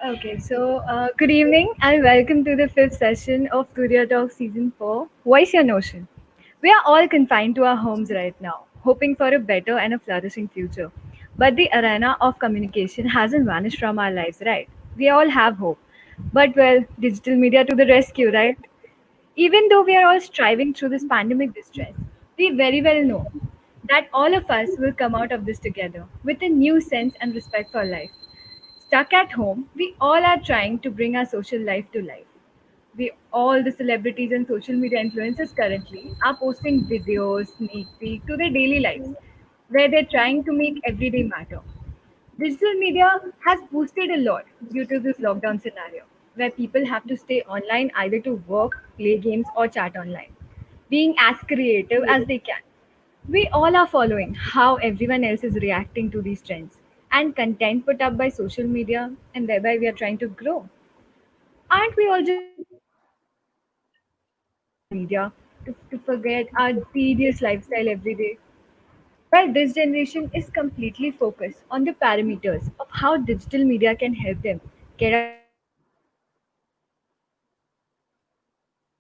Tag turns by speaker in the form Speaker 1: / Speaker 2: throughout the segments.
Speaker 1: Good evening and welcome to the fifth session of Turiya Talks Season 4 Voice Your Notion. We are all confined to our homes right now, hoping for a better and a flourishing future. But the arena of communication hasn't vanished from our lives, right? We all have hope. But well, digital media to the rescue, right? Even though we are all striving through this pandemic distress, we very well know that all of us will come out of this together with a new sense and respect for life. Stuck at home, we all are trying to bring our social life to life. All the celebrities and social media influencers currently are posting videos, sneak peek to their daily lives, where they're trying to make everyday matter. Digital media has boosted a lot due to this lockdown scenario, where people have to stay online either to work, play games, or chat online, being as creative as they can. We all are following how everyone else is reacting to these trends and content put up by social media, and thereby we are trying to grow. Aren't we all just using social media to forget our tedious lifestyle every day? Well, this generation is completely focused on the parameters of how digital media can help them get out of this lockdown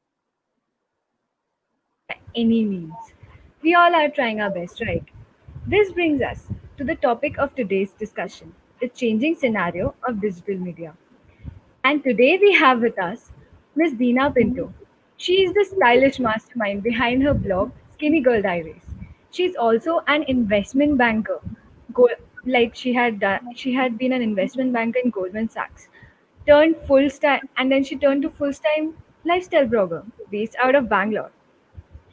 Speaker 1: and make their lives better by any means. We all are trying our best, right? This brings us to the topic of today's discussion, the changing scenario of digital media. And today we have with us Miss Deena Pinto. She is the stylish mastermind behind her blog, Skinny Girl Diaries. She's also an investment banker. Go, she had been an investment banker in Goldman Sachs. Turned full time and then she turned to full time lifestyle blogger based out of Bangalore.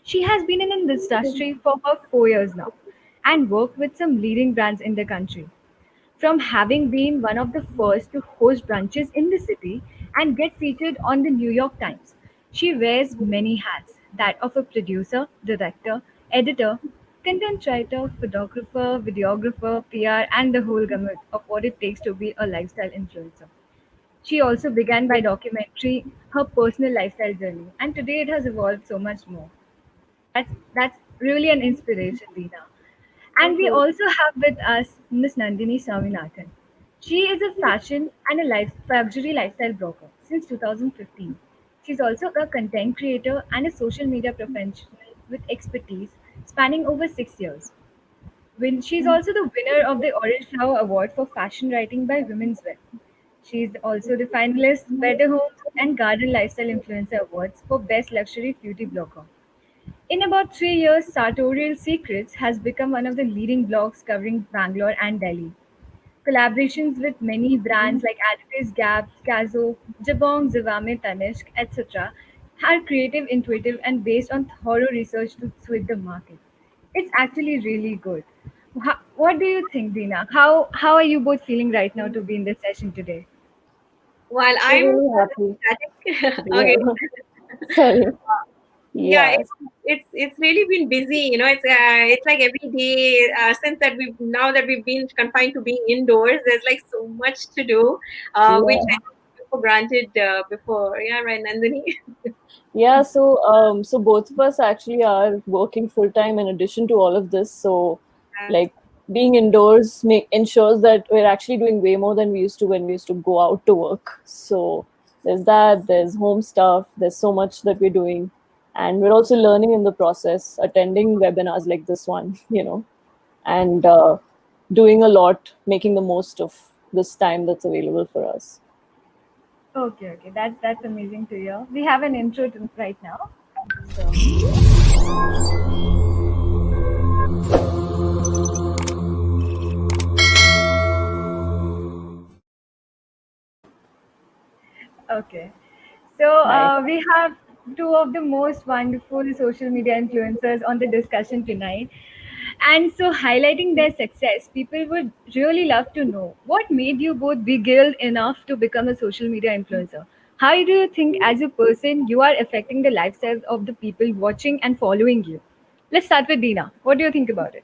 Speaker 1: She has been in this industry for about 4 years now and worked with some leading brands in the country. From having been one of the first to host brunches in the city and get featured on the New York Times, she wears many hats that of a producer, director, editor, content writer, photographer, videographer, PR, and the whole gamut of what it takes to be a lifestyle influencer. She also began by documentary her personal lifestyle journey, and today it has evolved so much more. That's really an inspiration, Dina. And we
Speaker 2: Mhm.
Speaker 1: also have with us Miss Nandini Swaminathan. She is a fashion and a luxury lifestyle broker since 2015. She's also a content creator and a social media professional with expertise spanning over 6 years. She's also the winner of the Orange Flower Award for Fashion Writing by Women's Wear. She's also the finalist Better Homes and Garden Lifestyle Influencer Awards for Best Luxury Beauty Blogger. In about 3 years, Sartorial Secrets has become one of the leading blogs covering Bangalore and Delhi. Collaborations with many brands like Adidas, Gap, Kazo, Jabong, Zivame, Tanishq, etc. are creative, intuitive, and based on thorough research to suit the market. It's actually really good. What do you think, Dina? How are you both feeling right now to be in this session today?
Speaker 2: While
Speaker 3: So
Speaker 2: I'm
Speaker 3: really happy
Speaker 2: static,
Speaker 3: to be
Speaker 2: okay.
Speaker 3: here. Sorry.
Speaker 2: Yeah,
Speaker 3: Yeah.
Speaker 2: it's really been busy. It's like every day since that we've been confined to being indoors. There's like so much to do, which I
Speaker 3: Yeah.
Speaker 2: took for granted before. Yeah, right, Nandini.
Speaker 3: Yeah, so both of us actually are working full time in addition to all of this. So like being indoors ensures that we're actually doing way more than we used to when we used to go out to work. So there's that, there's home stuff, there's so much that we're doing. And we're also learning in the process, attending webinars like this one, and doing a lot, making the most of this time that's available for us.
Speaker 1: Okay. That's amazing to hear. We have an intro right now. So Okay.
Speaker 3: Hi.
Speaker 1: We have two of the most wonderful social media influencers on the discussion tonight. And so, highlighting their success, people would really love to know what made you both be guilt enough to become a social media influencer? How do you think, as a person, you are affecting the lifestyles of the people watching and following you? Let's start with Dina. What do you think about it?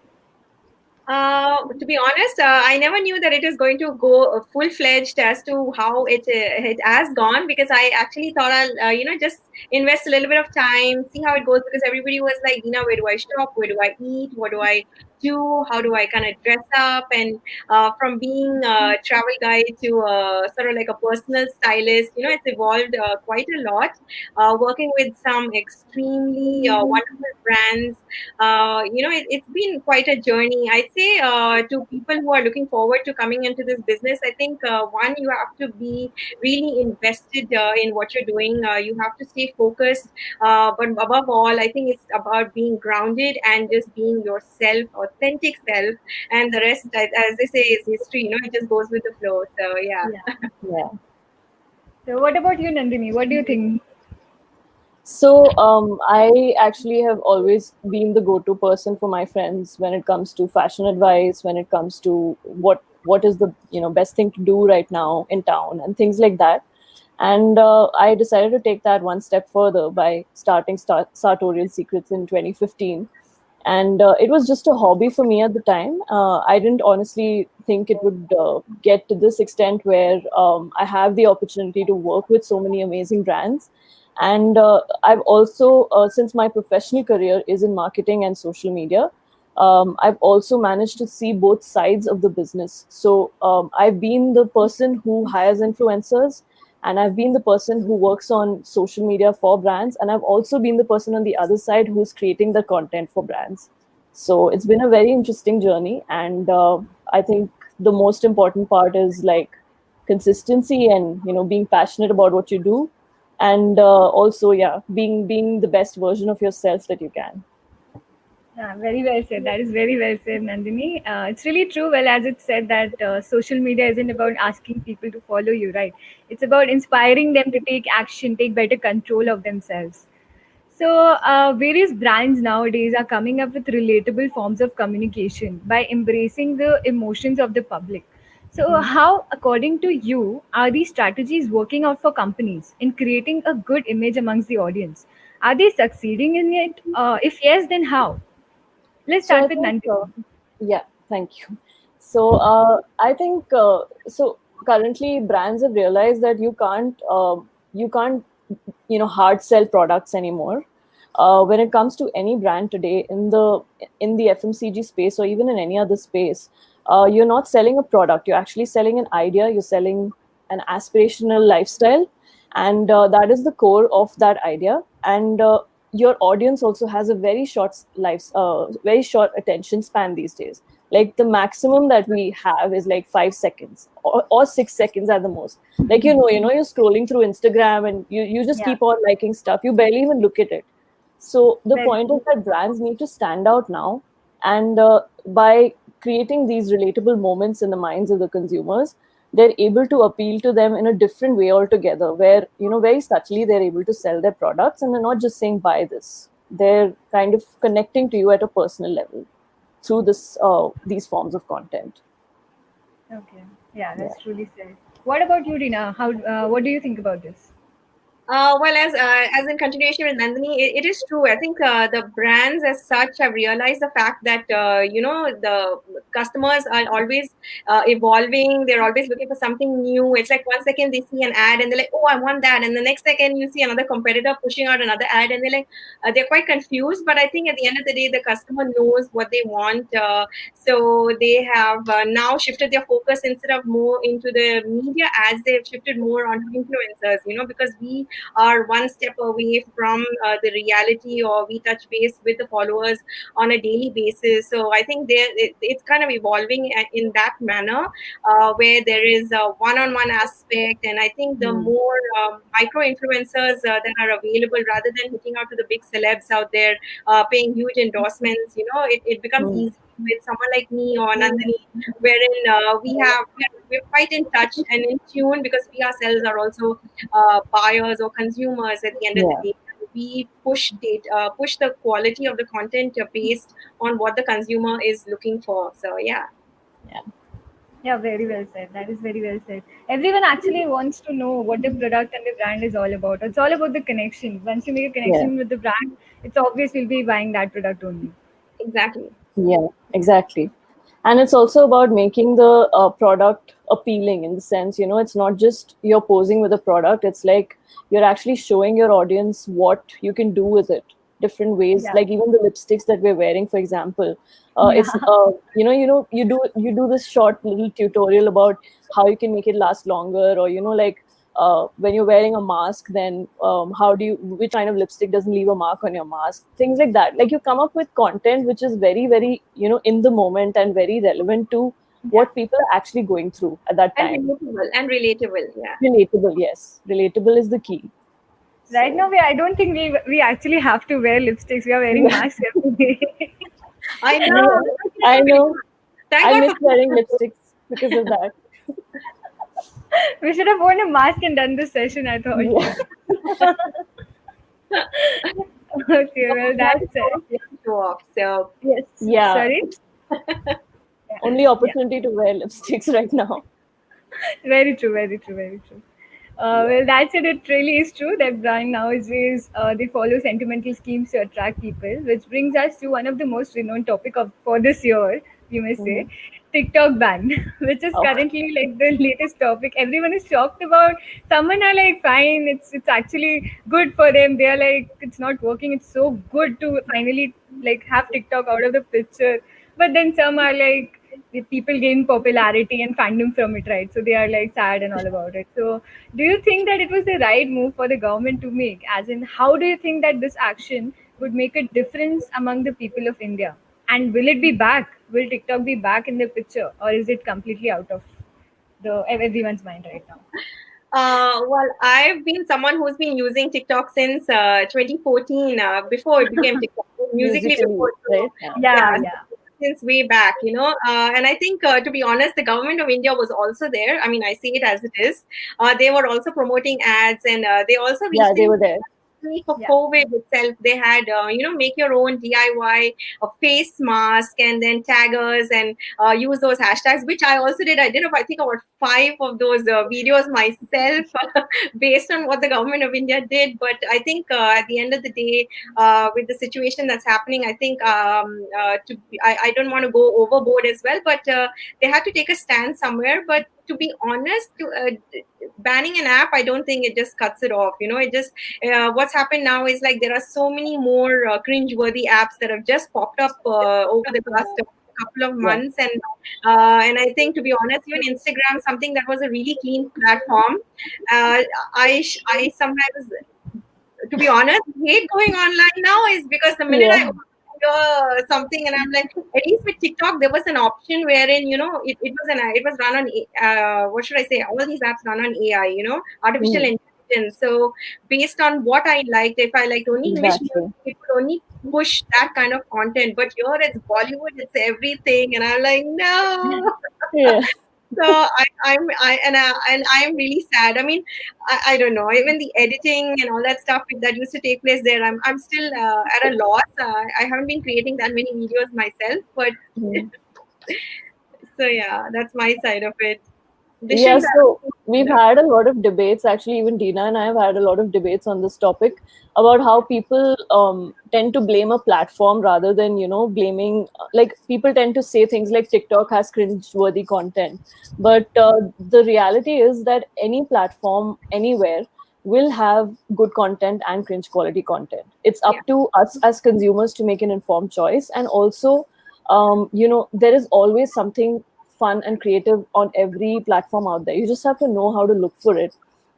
Speaker 2: To be honest, I never knew that it is going to go full fledged as to how it has gone, because I actually thought I'll just invest a little bit of time, see how it goes, because everybody was like, Dina, where do I shop? Where do I eat? What do I do? How do I kind of dress up? And from being a travel guide to sort of like a personal stylist, it's evolved quite a lot. Working with some extremely wonderful brands, it's been quite a journey. I'd say to people who are looking forward to coming into this business, I think one, you have to be really invested in what you're doing. You have to stay focused. But above all, I think it's about being grounded and just being yourself, authentic self. And the rest, as they say, is history. It just goes with the flow. So, yeah.
Speaker 1: Yeah.
Speaker 3: Yeah.
Speaker 1: So what about you, Nandini? What do you think?
Speaker 3: So I actually have always been the go-to person for my friends when it comes to fashion advice, when it comes to what is the best thing to do right now in town and things like that. And I decided to take that one step further by starting Sartorial Secrets in 2015. And it was just a hobby for me at the time. I didn't honestly think it would get to this extent where I have the opportunity to work with so many amazing brands. And I've also, since my professional career is in marketing and social media, I've also managed to see both sides of the business. So I've been the person who hires influencers, and I've been the person who works on social media for brands, and I've also been the person on the other side who's creating the content for brands. So it's been a very interesting journey, and I think the most important part is like consistency and being passionate about what you do, and also being the best version of yourself that you can.
Speaker 1: Yeah, very well said. That is very well said, Nandini. It's really true. Well, as it said that social media isn't about asking people to follow you, right? It's about inspiring them to take action, take better control of themselves. So, various brands nowadays are coming up with relatable forms of communication by embracing the emotions of the public. So, how, according to you, are these strategies working out for companies in creating a good image amongst the audience? Are they succeeding in it? If yes, then how? Let's
Speaker 3: So I
Speaker 1: start with
Speaker 3: think,
Speaker 1: Nandini.
Speaker 3: yeah, thank you. So I think so. Currently, brands have realized that you can't hard sell products anymore. When it comes to any brand today in the FMCG space or even in any other space, you're not selling a product. You're actually selling an idea. You're selling an aspirational lifestyle, and that is the core of that idea. And your audience also has a very short attention span these days. Like the maximum that we have is like 5 seconds or 6 seconds at the most. Like you're scrolling through Instagram and you just
Speaker 1: Yeah,
Speaker 3: keep on liking stuff. You barely even look at it. So the
Speaker 1: very
Speaker 3: point is that brands need to stand out now, and by creating these relatable moments in the minds of the consumers, they're able to appeal to them in a different way altogether, where very subtly they're able to sell their products, and they're not just saying buy this. They're kind of connecting to you at a personal level through these forms of content.
Speaker 1: okay. Yeah,
Speaker 3: Yeah.
Speaker 1: that's truly said. What about you, Rina? How? What do you think about this?
Speaker 2: Well, as in continuation with Nandini, it is true. I think the brands as such have realized the fact that the customers are always evolving. They're always looking for something new. It's like 1 second they see an ad and they're like, "Oh, I want that," and the next second you see another competitor pushing out another ad, and they're like, they're quite confused. But I think at the end of the day, the customer knows what they want, so they have now shifted their focus instead of more into the media ads. They've shifted more onto influencers. Because we are one step away from the reality, or we touch base with the followers on a daily basis. So I think it's kind of evolving in that manner, where there is a one-on-one aspect. And I think the
Speaker 3: Mm.
Speaker 2: more micro influencers that are available, rather than hitting out to the big celebs out there, paying huge endorsements, it becomes
Speaker 3: Mm.
Speaker 2: easy with someone like me or Nandini, wherein we're quite in touch and in tune, because we ourselves are also buyers or consumers at the end of the
Speaker 3: Yeah.
Speaker 2: day. We push the quality of the content based on what the consumer is looking for. So yeah.
Speaker 3: Yeah.
Speaker 1: Yeah, very well said. That is very well said. Everyone actually wants to know what the product and the brand is all about. It's all about the connection. Once you make a
Speaker 3: Yeah.
Speaker 1: connection with the brand, it's obvious you'll be buying that product only.
Speaker 2: Exactly.
Speaker 3: Yeah. Exactly. And it's also about making the product appealing, in the sense, it's not just you're posing with a product. It's like you're actually showing your audience what you can do with it, different ways,
Speaker 1: Yeah.
Speaker 3: like even the lipsticks that we're wearing, for example.
Speaker 1: Yeah.
Speaker 3: It's you do this short little tutorial about how you can make it last longer, or like when you're wearing a mask, then how do you, which kind of lipstick doesn't leave a mark on your mask, things like that. Like, you come up with content which is very, very, in the moment, and very relevant to
Speaker 1: Yeah.
Speaker 3: what people are actually going through at that
Speaker 2: And
Speaker 3: time.
Speaker 2: relatable, and relatable. Yeah.
Speaker 3: Relatable, yes, relatable is the key.
Speaker 1: Right
Speaker 3: So
Speaker 1: now, I don't think we actually have to wear lipsticks. We are wearing
Speaker 3: yeah.
Speaker 1: masks every day.
Speaker 2: I know.
Speaker 3: Yeah, I know.
Speaker 2: Thank
Speaker 3: I
Speaker 2: God
Speaker 3: miss
Speaker 2: for
Speaker 3: wearing lipsticks because of that.
Speaker 1: We should have worn a mask and done this session, I thought.
Speaker 3: Yeah.
Speaker 1: Okay, well, that's it.
Speaker 2: show off. So
Speaker 1: Yes.
Speaker 3: Yeah,
Speaker 1: Sorry? Yeah.
Speaker 3: only
Speaker 1: Yeah.
Speaker 3: opportunity to wear lipsticks right now.
Speaker 1: Very true, very true, very true.
Speaker 3: Yeah.
Speaker 1: Well, that's it. It really is true that brand nowadays they follow sentimental schemes to attract people, which brings us to one of the most renowned topic of for this year, you may say,
Speaker 3: Mhm.
Speaker 1: TikTok ban, which is
Speaker 3: Oh,
Speaker 1: currently like the latest topic. Everyone is shocked about. Someone are like, fine, it's actually good for them. They are like, it's not working. It's so good to finally like have TikTok out of the picture. But then some are like, the people gain popularity and fandom from it, right? So they are like sad and all about it. So do you think that it was the right move for the government to make? As in, how do you think that this action would make a difference among the people of India? And will it be back? Will TikTok be back in the picture, or is it completely out of the everyone's mind right now?
Speaker 2: well, I've been someone who's been using TikTok since 2014, before it became TikTok, musically
Speaker 3: musically,
Speaker 2: before. So,
Speaker 3: right? Yeah.
Speaker 1: Yeah,
Speaker 2: yeah,
Speaker 1: yeah,
Speaker 2: since way back, and I think, to be honest, the government of India was also there. I mean, I see it as it is. They were also promoting ads, and they also
Speaker 3: Yeah, they
Speaker 2: recently,
Speaker 3: were there.
Speaker 2: for
Speaker 1: yeah,
Speaker 2: COVID itself, they had, make your own DIY, a face mask, and then taggers, and use those hashtags, which I also did. I did, I think, about five of those videos myself, based on what the government of India did. But I think, at the end of the day, with the situation that's happening, I think, I don't want to go overboard as well, but they had to take a stand somewhere. But to be honest, banning an app, I don't think it just cuts it off. It just, what's happened now is like there are so many more cringe-worthy apps that have just popped up over the past couple of
Speaker 3: Yeah.
Speaker 2: months, and I think, to be honest, even Instagram, something that was a really clean platform, I sometimes, to be honest, hate going online now, is because the minute
Speaker 3: Yeah.
Speaker 2: I open something, and I'm like, at least with TikTok, there was an option wherein, it was run on what should I say? All these apps run on AI, artificial
Speaker 3: Mhm.
Speaker 2: intelligence. So based on what I liked, if I liked only English music,
Speaker 3: Exactly.
Speaker 2: it would only push that kind of content. But here it's Bollywood, it's everything, and I'm like, no.
Speaker 3: Yeah.
Speaker 2: So and I'm really sad. I mean, I don't know. Even the editing and all that stuff that used to take place there, I'm still at a loss. I haven't been creating that many videos myself, but
Speaker 3: Mhm.
Speaker 2: so yeah, that's my side of it.
Speaker 3: Yeah,
Speaker 2: Dishan,
Speaker 3: so we've had a lot of debates. Actually, even Dina and I have had a lot of debates on this topic about how people tend to blame a platform rather than, blaming, like, people tend to say things like TikTok has cringe-worthy content. But the reality is that any platform, anywhere, will have good content and cringe quality content. It's
Speaker 2: yeah,
Speaker 3: up to us as consumers to make an informed choice. And also, there is always something fun and creative on every platform out there. You just have to know how to look for it.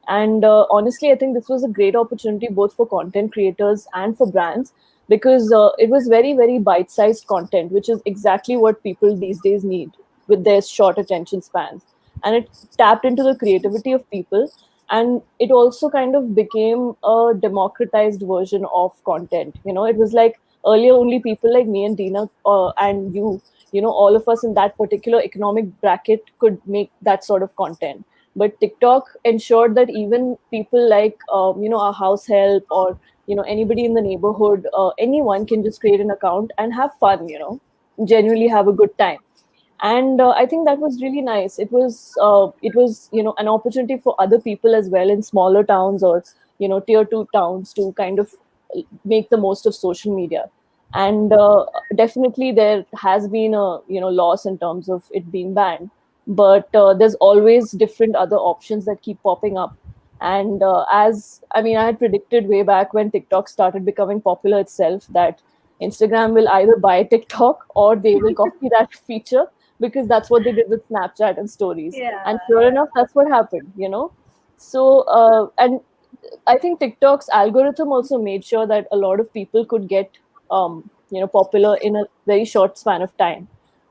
Speaker 3: And honestly, I think this was a great opportunity both for content creators and for brands, because it was very, very bite sized content, which is exactly what people these days need with their short attention spans. And it tapped into the creativity of people. And it also kind of became a democratized version of content. It was like earlier only people like me and Dina and you, all of us in that particular economic bracket could make that sort of content. But TikTok ensured that even people like our house help, or anybody in the neighborhood, anyone can just create an account and have fun, genuinely have a good time. And I think that was really nice. It was an opportunity for other people as well in smaller towns, or tier 2 towns, to kind of make the most of social media. And definitely there has been a loss in terms of it being banned, but there's always different other options that keep popping up. And as I mean, I had predicted way back when TikTok started becoming popular itself that Instagram will either buy TikTok or they will copy that feature, because that's what they did with Snapchat and stories.
Speaker 1: Yeah,
Speaker 3: And sure enough, that's what happened. So and I think TikTok's algorithm also made sure that a lot of people could get popular in a very short span of time.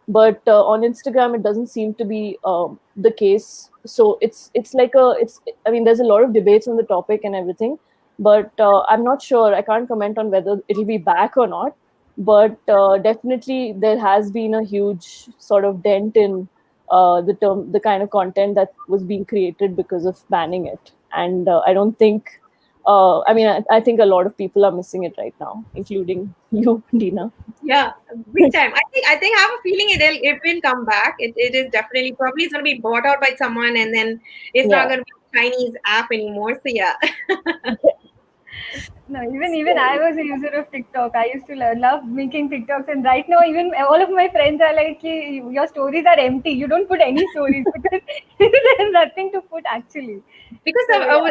Speaker 3: But on Instagram, it doesn't seem to be the case. So it's like a it's I mean, there's a lot of debates on the topic and everything, but I'm not sure. I can't comment on whether it'll be back or not. But definitely, there has been a huge sort of dent in the kind of content that was being created because of banning it. And I don't think I mean, I think a lot of people are missing it right now, including you, Dina.
Speaker 2: Yeah, big time. I think I have a feeling it will come back. It is definitely probably it's gonna be bought out by someone, and then it's not
Speaker 3: Yeah.
Speaker 2: gonna be a Chinese app anymore. So yeah.
Speaker 1: no, even I was a user of TikTok. I used to love making TikToks, and right now even all of my friends are like, "Ki, your stories are empty. You don't put any stories because there's nothing to put actually."
Speaker 2: Because
Speaker 1: So yeah,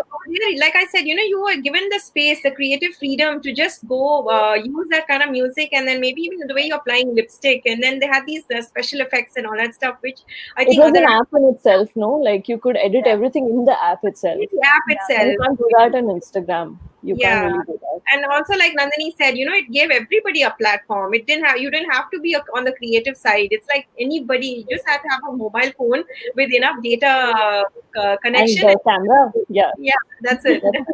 Speaker 2: like I said, you were given the space, the creative freedom to just go use that kind of music, and then maybe even the way you're applying lipstick, and then they had these special effects and all that stuff, which I
Speaker 3: It
Speaker 2: think
Speaker 3: was
Speaker 2: other
Speaker 3: an app in itself, no? Like you could edit
Speaker 1: yeah,
Speaker 3: everything in the app itself.
Speaker 2: the app
Speaker 1: yeah,
Speaker 3: And you
Speaker 2: itself.
Speaker 3: can't do that on Instagram. You can't
Speaker 2: Yeah.
Speaker 3: really do that.
Speaker 2: And also, like Nandini said, it gave everybody a platform. You didn't have to be on the creative side. It's like anybody, you just had to have a mobile phone with enough data
Speaker 3: And
Speaker 2: connection.
Speaker 3: the camera, yeah,
Speaker 2: Yeah, that's it.
Speaker 3: that's it.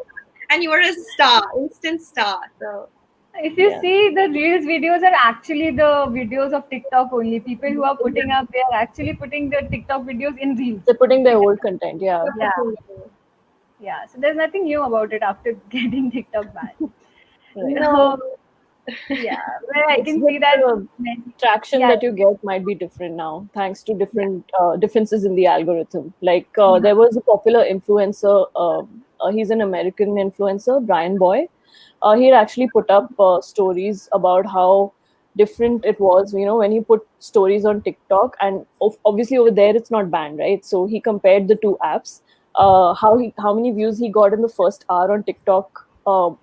Speaker 2: And you were a star, instant star. So
Speaker 1: if you
Speaker 3: Yeah.
Speaker 1: see the reels videos are actually the videos of TikTok only. People who are putting up, they are actually putting the TikTok videos in reels.
Speaker 3: They're putting their
Speaker 1: Because,
Speaker 3: old content, yeah.
Speaker 1: yeah, yeah. So there's nothing new about it after getting TikTok banned.
Speaker 3: Right.
Speaker 2: no,
Speaker 1: Um, yeah, well, I
Speaker 3: It's
Speaker 1: can
Speaker 3: just
Speaker 1: see that.
Speaker 3: the traction
Speaker 1: Yeah,
Speaker 3: that you get might be different now, thanks to different differences in the algorithm. Like there was a popular influencer. He's an American influencer, Brian Boy. He had actually put up stories about how different it was, when he put stories on TikTok, and obviously over there it's not banned, right? So he compared the two apps, how many views he got in the first hour on TikTok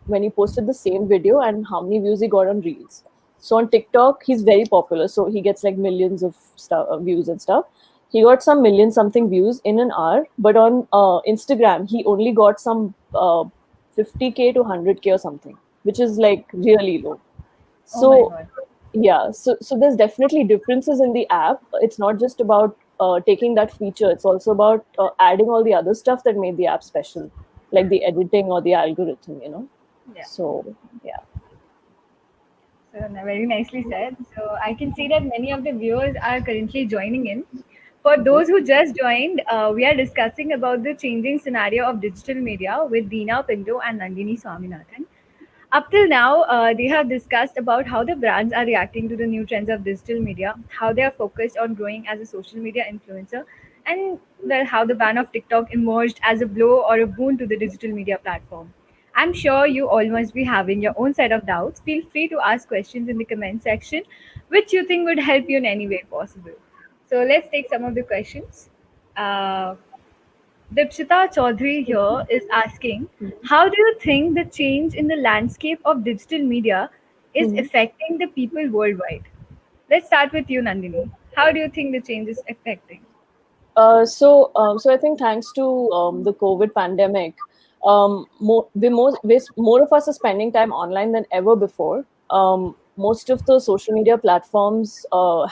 Speaker 3: when he posted the same video, and how many views he got on Reels. So on TikTok, he's very popular, so he gets like millions of views and stuff. He got some million something views in an hour, but on Instagram, he only got some 50K to 100K or something, which is like really low.
Speaker 1: oh my
Speaker 3: So
Speaker 1: god.
Speaker 3: yeah, so there's definitely differences in the app. It's not just about taking that feature. It's also about adding all the other stuff that made the app special, like the editing or the algorithm.
Speaker 1: Yeah.
Speaker 3: So yeah.
Speaker 1: So very nicely said. So I can see that many of the viewers are currently joining in. For
Speaker 3: Okay.
Speaker 1: those who just joined, we are discussing about the changing scenario of digital media with Deena Pinto and Nandini Swaminathan. Up till now, they have discussed about how the brands are reacting to the new trends of digital media, how they are focused on growing as a social media influencer, and how the ban of TikTok emerged as a blow or a boon to the digital media platform. I'm sure you all must be having your own set of doubts. Feel free to ask questions in the comment section, which you think would help you in any way possible. So let's take some of the questions. Uh, Dipshita Chaudhary here is asking, how do you think the change in the landscape of digital media is
Speaker 3: Mhm.
Speaker 1: affecting the people worldwide? Let's start with you, Nandini. How do you think the change is affecting?
Speaker 3: So I think thanks to the COVID pandemic, more of us are spending time online than ever before. Most of the social media platforms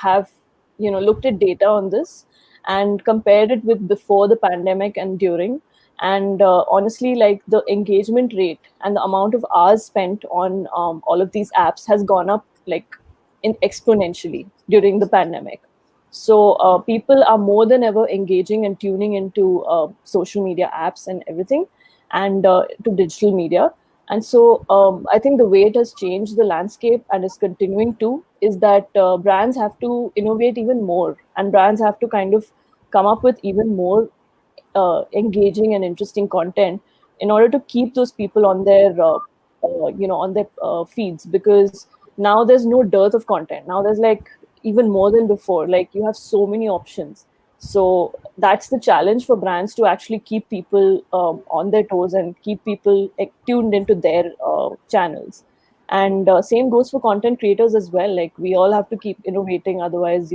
Speaker 3: have, looked at data on this and compared it with before the pandemic and during. And honestly, like the engagement rate and the amount of hours spent on all of these apps has gone up like in exponentially during the pandemic. So people are more than ever engaging and tuning into social media apps and everything, and to digital media. And so I think the way it has changed the landscape and is continuing to is that brands have to innovate even more, and brands have to kind of come up with even more engaging and interesting content in order to keep those people on their feeds, because now there's no dearth of content. Now there's like even more than before. Like you have so many options. So that's the challenge for brands to actually keep people on their toes and keep people tuned into their channels. And same goes for content creators as well. Like we all have to keep innovating, otherwise,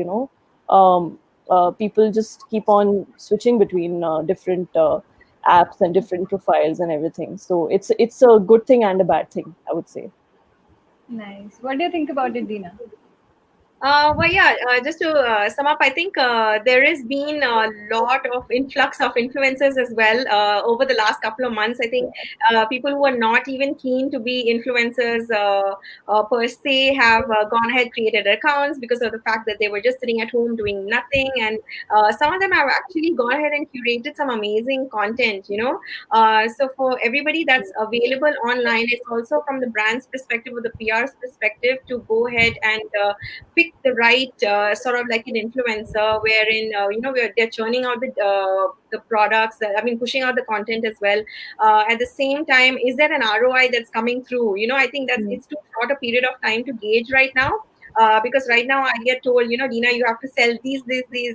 Speaker 3: people just keep on switching between different apps and different profiles and everything. So it's a good thing and a bad thing, I would say.
Speaker 1: Nice. What do you think about it, Dina?
Speaker 2: Well, yeah, just to sum up, I think there has been a lot of influx of influencers as well over the last couple of months. I think people who are not even keen to be influencers per se have gone ahead, created accounts because of the fact that they were just sitting at home doing nothing. And some of them have actually gone ahead and curated some amazing content, you know. So for everybody that's available online, it's also from the brand's perspective or the PR's perspective to go ahead and pick the right sort of like an influencer wherein where they're churning out the products I mean pushing out the content as well. At the same time, is there an ROI that's coming through? I think that's
Speaker 3: Mm.
Speaker 2: it's too short a period of time to gauge right now. Because right now I get told, Dina, you have to sell these,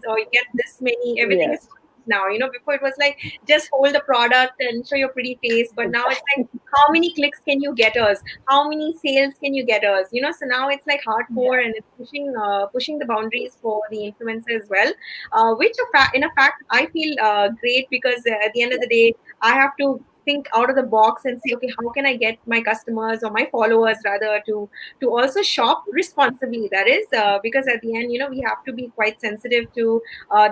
Speaker 2: or you get this many. Everything
Speaker 3: Yeah,
Speaker 2: is now. Before it was like just hold the product and show your pretty face, but now it's like how many clicks can you get us? How many sales can you get us? So now it's like hardcore,
Speaker 1: Yeah.
Speaker 2: and it's pushing the boundaries for the influencer as well, which in a fact I feel great, because at the end of the day I have to think out of the box and say, okay, how can I get my customers or my followers rather to also shop responsibly? That is because at the end, we have to be quite sensitive to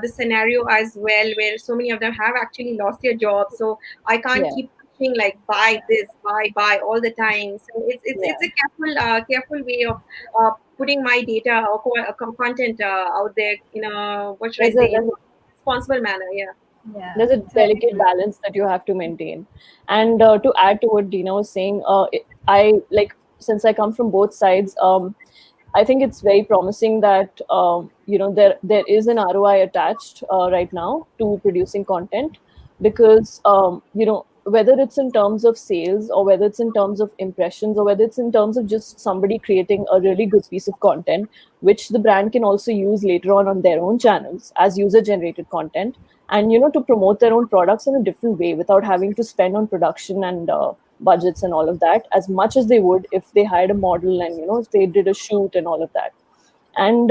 Speaker 2: the scenario as well, where so many of them have actually lost their jobs. So I can't
Speaker 3: yeah,
Speaker 2: keep pushing like buy this, buy all the time. So it's
Speaker 3: yeah.
Speaker 2: a careful way of putting my data or content out there in a, what should I
Speaker 3: There's a
Speaker 2: say, in
Speaker 3: there's a
Speaker 2: a responsible manner. Yeah.
Speaker 1: Yeah.
Speaker 3: there's a
Speaker 1: It's very
Speaker 3: delicate
Speaker 1: true.
Speaker 3: balance that you have to maintain. And to add to what Dina was saying, I like, since I come from both sides, I think it's very promising that there is an ROI attached right now to producing content, because whether it's in terms of sales, or whether it's in terms of impressions, or whether it's in terms of just somebody creating a really good piece of content, which the brand can also use later on their own channels as user generated content, and to promote their own products in a different way without having to spend on production and budgets and all of that as much as they would if they hired a model, and if they did a shoot and all of that. And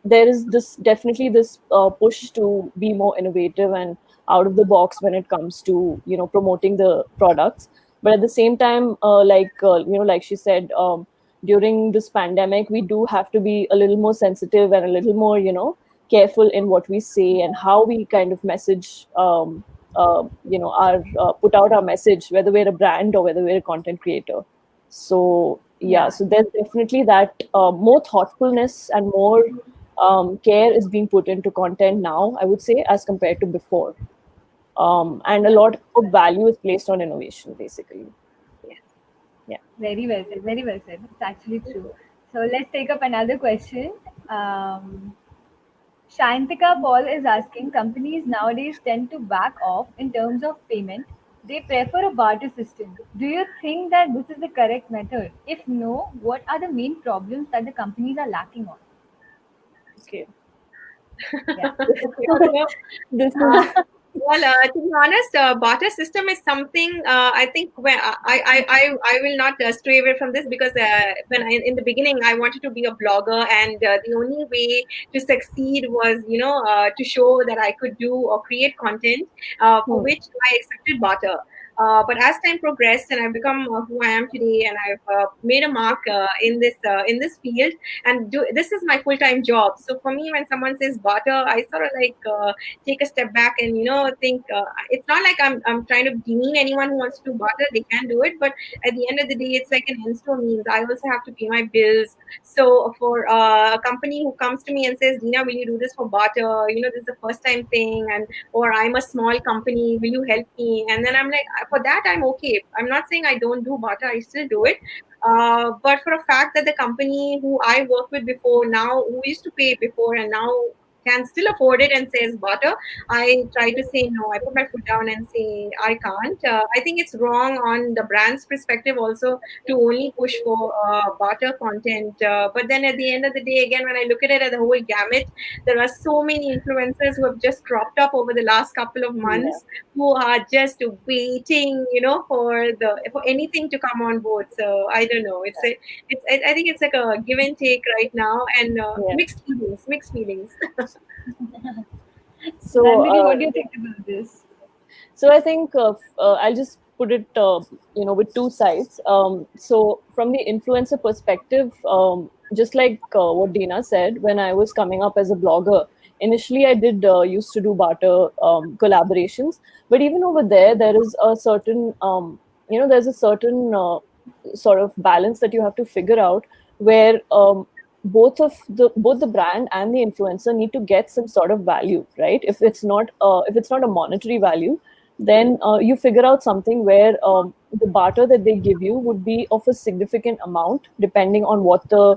Speaker 3: there is this definitely this push to be more innovative and out of the box when it comes to promoting the products. But at the same time, like she said, during this pandemic we do have to be a little more sensitive and a little more careful in what we say and how we kind of message, our put out our message, whether we're a brand or whether we're a content creator. So yeah,
Speaker 1: Yeah.
Speaker 3: so there's definitely that more thoughtfulness and more care is being put into content now, I would say, as compared to before. And a
Speaker 1: Yeah.
Speaker 3: lot of value is placed on innovation, basically.
Speaker 2: Yes.
Speaker 3: Yeah.
Speaker 1: Very well said. Very well said. It's actually true. So let's take up another question. Um, Shantika Paul is asking, companies nowadays tend to back off in terms of payment. They prefer a barter system. Do you think that this is the correct method? If no, what are the main problems that the companies are lacking on?
Speaker 3: Okay.
Speaker 1: Yeah.
Speaker 2: Yeah,
Speaker 3: This
Speaker 2: uh,
Speaker 3: is
Speaker 2: well, to be honest, barter system is something I think where I will not stray away from this, because when in the beginning I wanted to be a blogger, and the only way to succeed was to show that I could do or create content for
Speaker 3: hmm,
Speaker 2: which I accepted barter. But as time progressed and I've become who I am today, and I've made a mark in this field, and this is my full time job. So for me, when someone says barter, I sort of like take a step back and think it's not like I'm trying to demean anyone who wants to do barter. They can do it, but at the end of the day, it's like an ends to a means. I also have to pay my bills. So for a company who comes to me and says, Dina, will you do this for barter? This is the first time thing, and or I'm a small company, will you help me? And then I'm like, for that I'm okay. I'm not saying I don't do barter, I still do it. But for a fact that the company who I worked with before, now who used to pay before, and now can still afford it and says barter, I try to say no. I put my foot down and say I can't. I think it's wrong on the brand's perspective also to only push for barter content. But then at the end of the day, again, when I look at it as a whole gamut, there are so many influencers who have just cropped up over the last couple of
Speaker 3: Yeah,
Speaker 2: months who are just waiting, for anything to come on board. So I don't know. I think it's like a give and take right now, and
Speaker 3: yeah.
Speaker 2: mixed feelings. Mixed feelings.
Speaker 3: So,
Speaker 1: Nandini, what do you think about this?
Speaker 3: so I think I'll just put it, with two sides. So from the influencer perspective, just like what Dina said, when I was coming up as a blogger, initially I did used to do barter collaborations, but even over there, there is a certain, there's a certain sort of balance that you have to figure out where both the brand and the influencer need to get some sort of value, right? If it's not a monetary value, then you figure out something where the barter that they give you would be of a significant amount depending on what the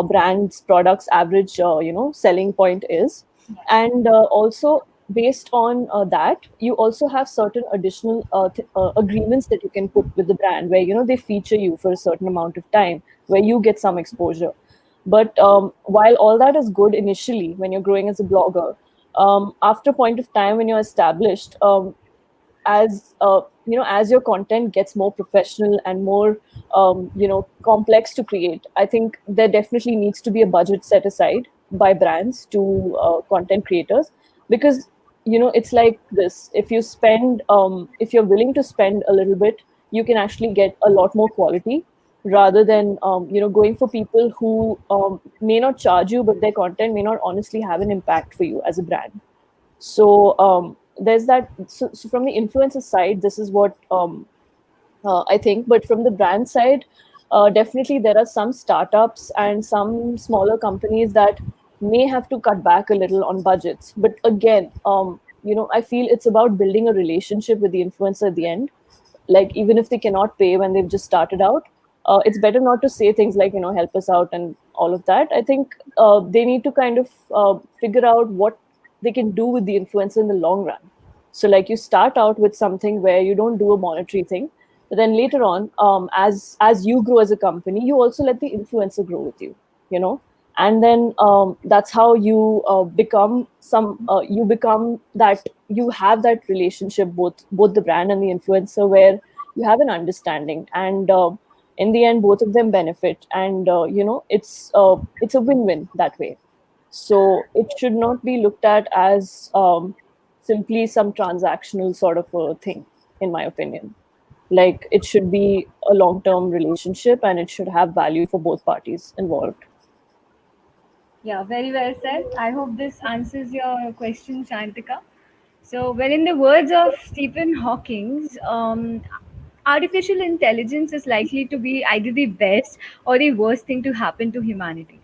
Speaker 3: brand's products average selling point is. And also based on that, you also have certain additional agreements that you can put with the brand where they feature you for a certain amount of time, where you get some exposure. But while all that is good initially when you're growing as a blogger, after a point of time when you're established, as your content gets more professional and more complex to create, I think there definitely needs to be a budget set aside by brands to content creators, because it's like this: if you're willing to spend a little bit, you can actually get a lot more quality, rather than going for people who may not charge you, but their content may not honestly have an impact for you as a brand. So there's that. So from the influencer side, this is what I think. But from the brand side, definitely there are some startups and some smaller companies that may have to cut back a little on budgets. But again, I feel it's about building a relationship with the influencer at the end. Like, even if they cannot pay when they've just started out, it's better not to say things like, help us out and all of that. I think they need to kind of figure out what they can do with the influencer in the long run. So like, you start out with something where you don't do a monetary thing, but then later on, as you grow as a company, you also let the influencer grow with you, you know and then that's how you become that, you have that relationship, both the brand and the influencer, where you have an understanding, and in the end both of them benefit, and it's a win-win that way. So it should not be looked at as simply some transactional sort of a thing, in my opinion. Like, it should be a long-term relationship, and it should have value for both parties involved.
Speaker 1: Yeah, very well said. I hope this answers your question, Shantika. So, well, in the words of Stephen Hawking, artificial intelligence is likely to be either the best or the worst thing to happen to humanity.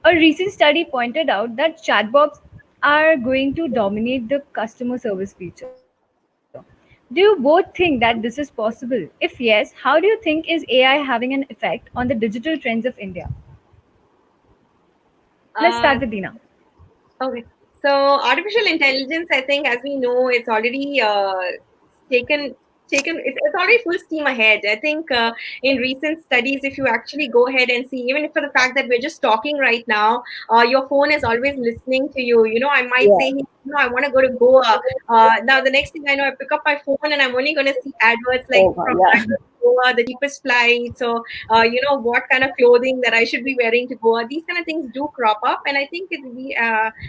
Speaker 1: A recent study pointed out that chatbots are going to dominate the customer service feature. Do you both think that this is possible? If yes, how do you think is AI having an effect on the digital trends of India? Let's start with
Speaker 2: Uh,
Speaker 1: Dina.
Speaker 2: Okay. So artificial intelligence, I think, as we know, it's already taken it's already full steam ahead. I think in recent studies, if you actually go ahead and see, even for the fact that we're just talking right now, your phone is always listening to you. I might
Speaker 3: Yeah.
Speaker 2: say, I want to go to Goa. Now the next thing I know, I pick up my phone and I'm only going to see adverts like
Speaker 3: Oh my,
Speaker 2: from
Speaker 3: yeah.
Speaker 2: Bangalore to Goa, the cheapest flights, or what kind of clothing that I should be wearing to Goa. These kind of things do crop up, and I think we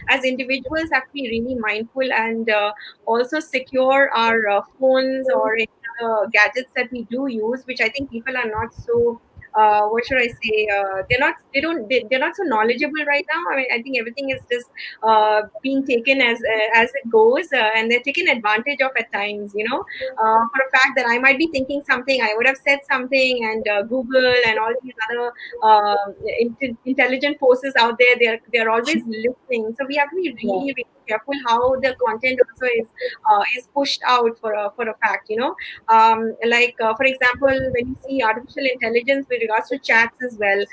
Speaker 2: as individuals have to be really mindful and also secure our phones or any other gadgets that we do use, which I think people are not so what should I say? They're not so knowledgeable right now. I mean, I think everything is just being taken as it goes, and they're taken advantage of at times. For a fact that I might be thinking something, I would have said something, and Google and all these other intelligent forces out there, they're always listening. So we have to be
Speaker 3: Yeah.
Speaker 2: really, really careful how the content also is pushed out for a fact. For example, when you see artificial intelligence with regards to chats as well,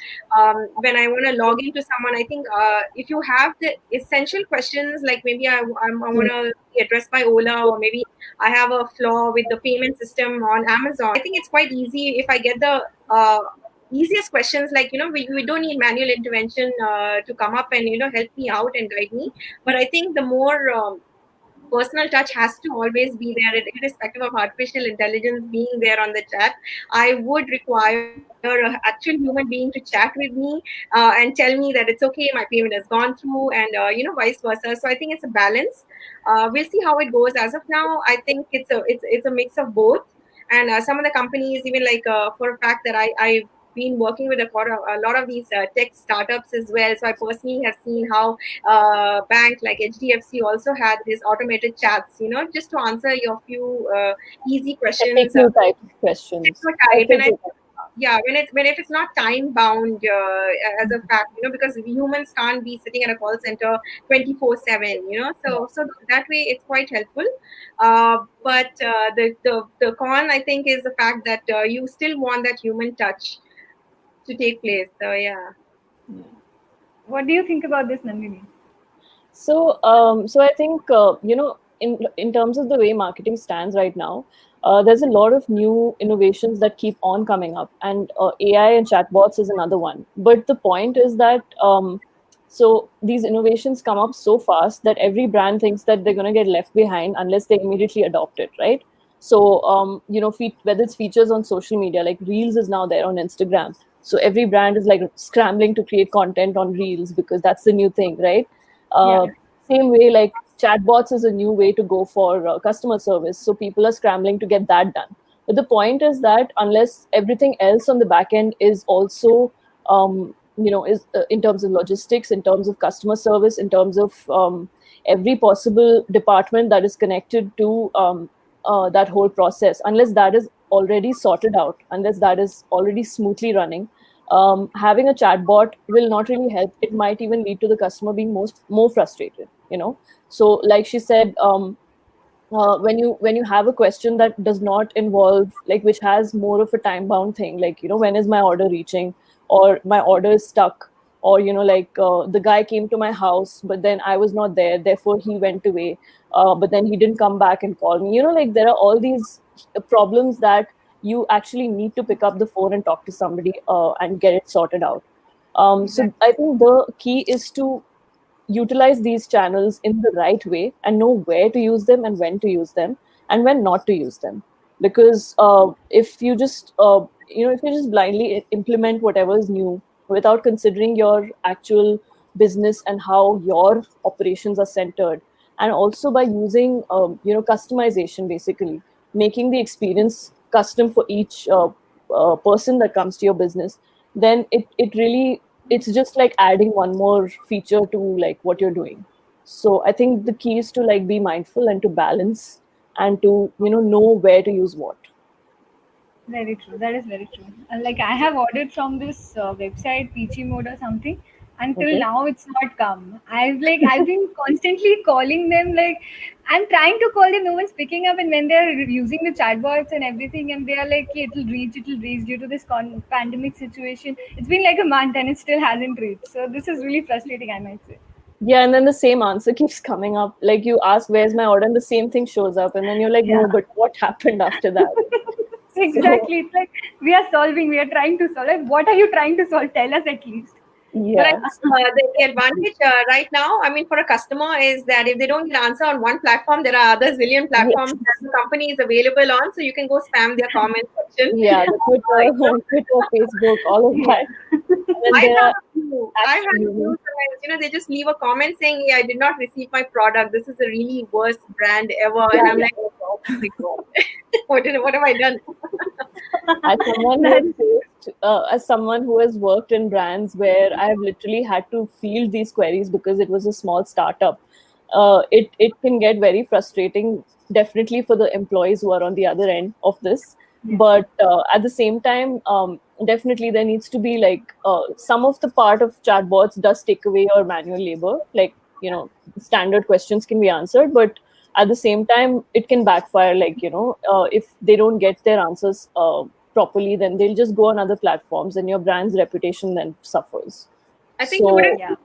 Speaker 2: when I want to log into someone, I think if you have the essential questions, like maybe I want to be addressed by Ola, or maybe I have a flaw with the payment system on Amazon, I think it's quite easy if I get the easiest questions, like we don't need manual intervention to come up and help me out and guide me. But I think the more personal touch has to always be there, irrespective of artificial intelligence being there on the chat. I would require an actual human being to chat with me and tell me that it's okay, my payment has gone through, and vice versa. So I think it's a balance. We'll see how it goes. As of now, I think it's a mix of both. And some of the companies, even like for a fact that I've been working with a lot of these tech startups as well. So I personally have seen how bank like HDFC also had these automated chats, just to answer your few easy questions.
Speaker 3: Technical type questions.
Speaker 2: Type, and
Speaker 3: Technical type.
Speaker 2: yeah, when if it's not time bound as a fact, because humans can't be sitting at a call center 24/7, so that way it's quite helpful. But the con, I think, is the fact that you still want that human touch to take place. So yeah.
Speaker 1: What do you think about this, Nandini?
Speaker 3: So I think in terms of the way marketing stands right now, there's a lot of new innovations that keep on coming up, and AI and chatbots is another one. But the point is that so these innovations come up so fast that every brand thinks that they're going to get left behind unless they immediately adopt it, right? So whether it's features on social media, like Reels is now there on Instagram. So every brand is like scrambling to create content on Reels because that's the new thing, right?
Speaker 1: Yeah.
Speaker 3: Same way, like chatbots is a new way to go for customer service. So people are scrambling to get that done. But the point is that unless everything else on the back end is also, is in terms of logistics, in terms of customer service, in terms of every possible department that is connected to that whole process, unless that is already sorted out, unless that is already smoothly running, having a chatbot will not really help. It might even lead to the customer being more frustrated. So like she said, when you have a question that does not involve, like, which has more of a time bound thing, like, when is my order reaching, or my order is stuck, or the guy came to my house but then I was not there, therefore he went away, but then he didn't come back and call me. Like, there are all these problems that you actually need to pick up the phone and talk to somebody and get it sorted out. So
Speaker 1: Exactly.
Speaker 3: I think the key is to utilize these channels in the right way and know where to use them and when to use them and when not to use them. Because if you just blindly implement whatever is new without considering your actual business and how your operations are centered, and also by using customization, basically making the experience custom for each person that comes to your business, then it really, it's just like adding one more feature to like what you're doing. So I think the key is to like be mindful and to balance and to know where to use what.
Speaker 1: Very true. That is very true. Like I have ordered from this website Peachy Mode or something. Until
Speaker 3: Okay.
Speaker 1: now, it's not come. I've been constantly calling them. Like I'm trying to call them, no one's picking up. And when they're using the chatbots and everything, and they are like, "Okay, it'll reach due to this pandemic situation." It's been like a month and it still hasn't reached. So this is really frustrating, I might say.
Speaker 3: Yeah, and then the same answer keeps coming up. Like, you ask where's my order, and the same thing shows up, and then you're like,
Speaker 1: Yeah.
Speaker 3: no, but what happened after that? So
Speaker 1: Exactly. It's like we are solving. We are trying to solve. Like, what are you trying to solve? Tell us at least.
Speaker 2: But I
Speaker 3: yeah.
Speaker 2: think the advantage right now, I mean, for a customer is that if they don't get an answer on one platform, there are other zillion platforms
Speaker 3: Yes.
Speaker 2: that the company is available on. So you can go spam their comment section.
Speaker 3: Yeah, the Twitter, Twitter, Facebook, all of
Speaker 1: Yeah.
Speaker 3: that. And then
Speaker 2: I
Speaker 3: there
Speaker 2: have
Speaker 3: are
Speaker 2: a few. I
Speaker 3: actual
Speaker 2: have a few
Speaker 3: humans.
Speaker 2: sometimes, they just leave a comment saying, "Yeah, I did not receive my product. This is the really worst brand ever." And
Speaker 3: Yeah,
Speaker 2: I'm like, "Oh my God, what have I done?"
Speaker 3: as someone who has
Speaker 1: That is
Speaker 3: as someone who has worked in brands where I have literally had to field these queries because it was a small startup, it can get very frustrating, definitely for the employees who are on the other end of this.
Speaker 1: yeah.
Speaker 3: But at the same time, definitely there needs to be like some of the part of chatbots does take away your manual labor. Like, standard questions can be answered, but at the same time it can backfire, like if they don't get their answers properly, then they'll just go on other platforms and your brand's reputation then suffers.
Speaker 2: I think you would have
Speaker 3: So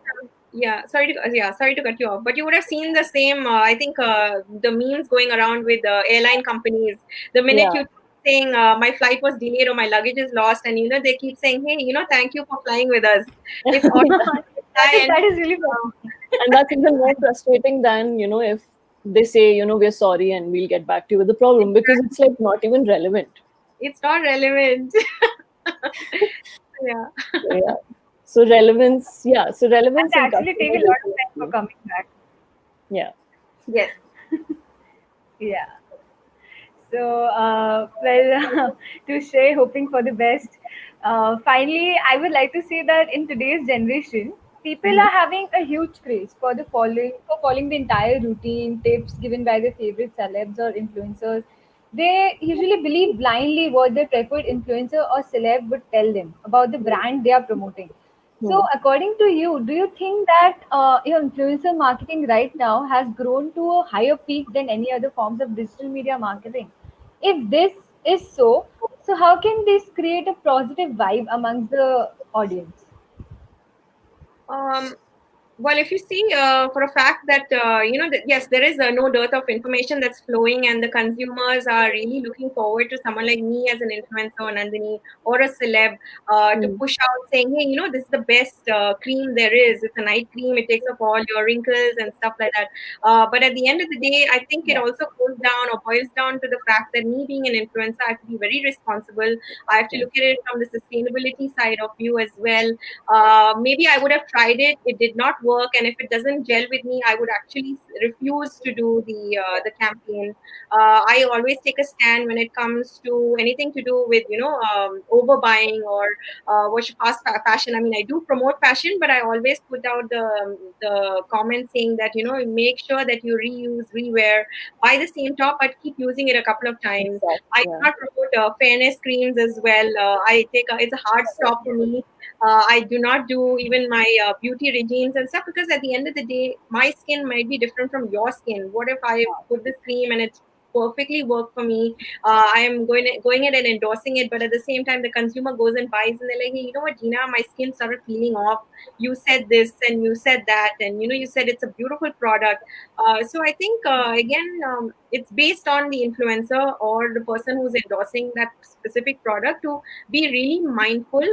Speaker 1: Yeah.
Speaker 2: sorry to cut you off, but you would have seen the same. I think the memes going around with airline companies. The minute
Speaker 3: yeah.
Speaker 2: you saying my flight was delayed or my luggage is lost, and they keep saying, hey, thank you for flying with us. It's all and
Speaker 1: That is really
Speaker 2: uh,
Speaker 1: funny.
Speaker 3: And that's even more frustrating than if they say we're sorry and we'll get back to you with the problem, because it's like not even relevant.
Speaker 2: it's not relevant. Yeah.
Speaker 3: So, yeah. So relevance, so
Speaker 1: And
Speaker 3: relevance
Speaker 1: they
Speaker 3: and
Speaker 1: actually
Speaker 3: customer
Speaker 1: take a lot of time for
Speaker 3: relationship.
Speaker 1: coming back.
Speaker 3: Yeah.
Speaker 2: Yes.
Speaker 1: Yeah. So, to Shay, hoping for the best. Finally, I would like to say that in today's generation, people
Speaker 3: Mhm.
Speaker 1: are having a huge craze for following the entire routine, tips given by their favorite celebs or influencers. They usually believe blindly what their preferred influencer or celeb would tell them about the brand they are promoting. So,
Speaker 3: Hmm.
Speaker 1: according to you, do you think that your influencer marketing right now has grown to a higher peak than any other forms of digital media marketing? If this is so, so how can this create a positive vibe amongst the audience?
Speaker 2: Um, well, if you see for a fact that, that yes, there is no dearth of information that's flowing, and the consumers are really looking forward to someone like me as an influencer, or Nandini, or a celeb to
Speaker 3: Hmm.
Speaker 2: push out saying, hey, this is the best cream there is. It's a night cream. It takes off all your wrinkles and stuff like that. But at the end of the day, I think it
Speaker 1: Yeah.
Speaker 2: also goes down or boils down to the fact that me being an influencer, I have to be very responsible. I have to
Speaker 3: Yeah.
Speaker 2: look at it from the sustainability side of view as well. Maybe I would have tried it. It did not work, and if it doesn't gel with me, I would actually refuse to do the campaign. I always take a stand when it comes to anything to do with overbuying or fashion. I mean, I do promote fashion, but I always put out the comment saying that make sure that you reuse, rewear, buy the same top, but keep using it a couple of times.
Speaker 3: Exactly.
Speaker 2: I do
Speaker 3: Yeah.
Speaker 2: not promote fairness creams as well. It's a hard stop for me. I do not do even my beauty regimes and stuff, because at the end of the day, my skin might be different from your skin. What if I put this cream and it's perfectly work for me? I am going ahead and endorsing it, but at the same time, the consumer goes and buys, and they're like, hey, you know what, Gina, my skin started peeling off. You said this and you said that, and you said it's a beautiful product. So I think again, it's based on the influencer or the person who's endorsing that specific product to be really mindful.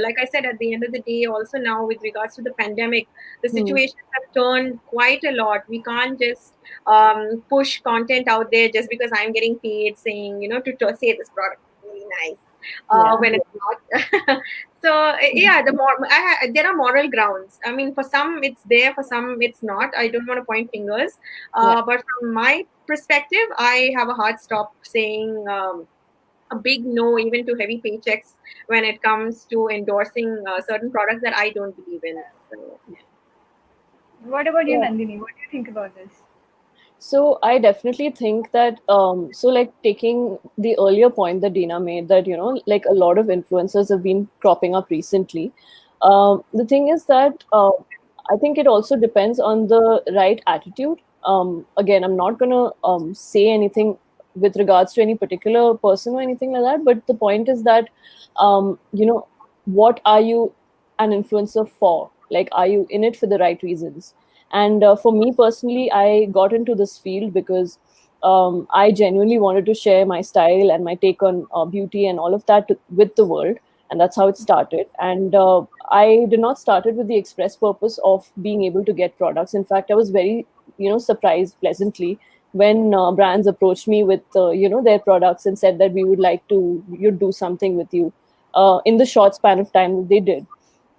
Speaker 2: Like I said, at the end of the day, also now with regards to the pandemic, the
Speaker 3: Hmm.
Speaker 2: situations have turned quite a lot. We can't just push content out there just because I'm getting paid saying, to say this product is really nice.
Speaker 3: Yeah.
Speaker 2: When it's not. So yeah, there are moral grounds. I mean, for some it's there, for some it's not. I don't want to point fingers,
Speaker 3: Yeah.
Speaker 2: but from my perspective, I have a hard stop saying a big no even to heavy paychecks when it comes to endorsing certain products that I don't believe in. So,
Speaker 1: What about you,
Speaker 3: Yeah.
Speaker 1: Nandini? What do you think about this?
Speaker 3: So I definitely think that so like taking the earlier point that Dina made, that like a lot of influencers have been cropping up recently. The thing is that I think it also depends on the right attitude. Again, I'm not gonna say anything with regards to any particular person or anything like that, but the point is that what are you an influencer for? Like, are you in it for the right reasons? And for me personally, I got into this field because I genuinely wanted to share my style and my take on beauty and all of that with the world. And that's how it started. And I did not start it with the express purpose of being able to get products. In fact, I was very, surprised pleasantly when brands approached me with, their products and said that we would like to you do something with you in the short span of time that they did.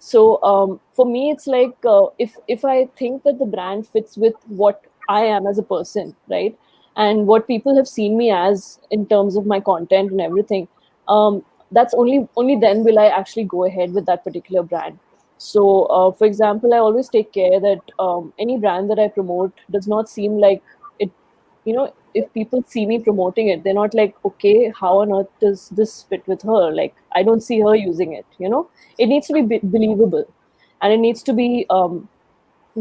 Speaker 3: So for me, it's like if I think that the brand fits with what I am as a person, right, and what people have seen me as in terms of my content and everything, that's only then will I actually go ahead with that particular brand. So, for example, I always take care that any brand that I promote does not seem like it. If people see me promoting it, they're not like, okay, how on earth does this fit with her? Like, I don't see her using it. It needs to be believable, and it needs to be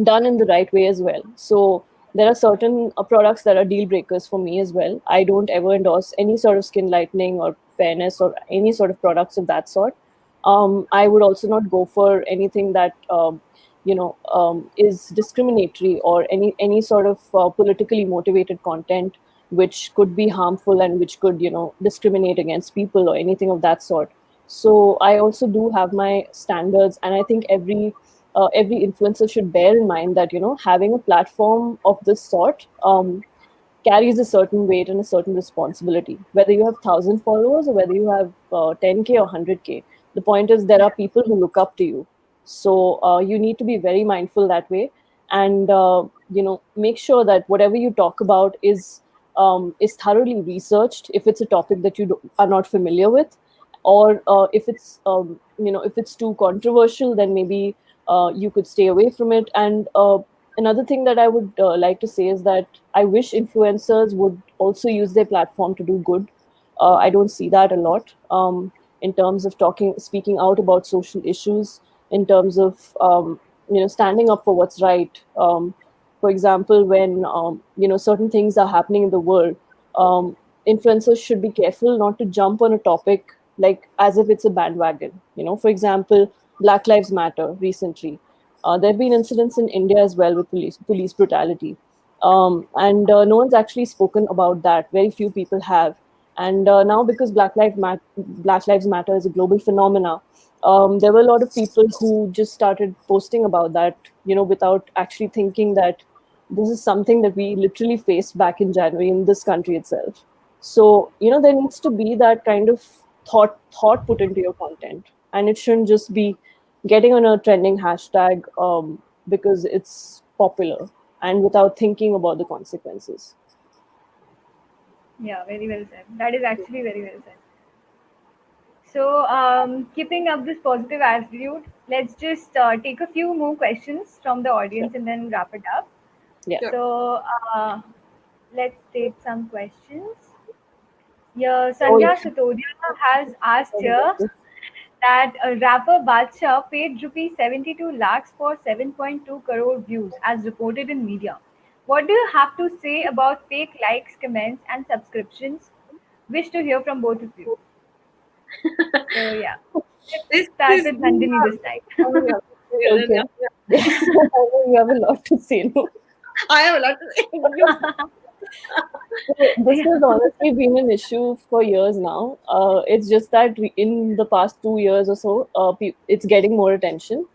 Speaker 3: done in the right way as well. So there are certain products that are deal breakers for me as well. I don't ever endorse any sort of skin lightening or fairness or any sort of products of that sort. I would also not go for anything that is discriminatory, or any sort of politically motivated content which could be harmful and which could discriminate against people or anything of that sort. So I also do have my standards, and I think every influencer should bear in mind that having a platform of this sort carries a certain weight and a certain responsibility. Whether you have 1,000 followers or whether you have 10K or 100K, the point is there are people who look up to you. So you need to be very mindful that way, and make sure that whatever you talk about is thoroughly researched. If it's a topic that are not familiar with, or if it's too controversial, then maybe you could stay away from it. And another thing that I would like to say is that I wish influencers would also use their platform to do good. I don't see that a lot, in terms of speaking out about social issues, in terms of standing up for what's right. For example, when certain things are happening in the world, um, influencers should be careful not to jump on a topic like as if it's a bandwagon. For example, Black Lives Matter recently. There have been incidents in India as well with police brutality, and no one's actually spoken about that. Very few people have, and now because Black Lives Matter is a global phenomena, there were a lot of people who just started posting about that, without actually thinking that this is something that we literally faced back in January in this country itself. So there needs to be that kind of thought put into your content, and it shouldn't just be getting on a trending hashtag because it's popular and without thinking about the consequences.
Speaker 1: Yeah, very well said. That is actually very well said. So, keeping up this positive attitude, let's just take a few more questions from the
Speaker 3: Sure.
Speaker 1: audience and then wrap it up.
Speaker 3: Yeah.
Speaker 2: Sure.
Speaker 1: So, let's take some questions. Yeah,
Speaker 3: Oh,
Speaker 1: Sandhya
Speaker 3: yeah.
Speaker 1: Satodia has asked
Speaker 3: Sorry about
Speaker 1: here
Speaker 3: this.
Speaker 1: that rapper Badshah paid rupees 72 lakhs for 7.2 crore views as reported in media. What do you have to say about fake likes, comments, and subscriptions? Wish to hear from both of you. So, yeah, let's
Speaker 2: This
Speaker 1: start
Speaker 2: is
Speaker 1: with Nandini this
Speaker 3: Oh,
Speaker 1: time.
Speaker 3: yeah.
Speaker 2: yeah,
Speaker 3: Okay. Yeah. You have a lot to say. No?
Speaker 2: I have a lot to say. You
Speaker 3: So this
Speaker 1: Yeah.
Speaker 3: has honestly been an issue for years now. It's just that in the past 2 years or so, it's getting more attention.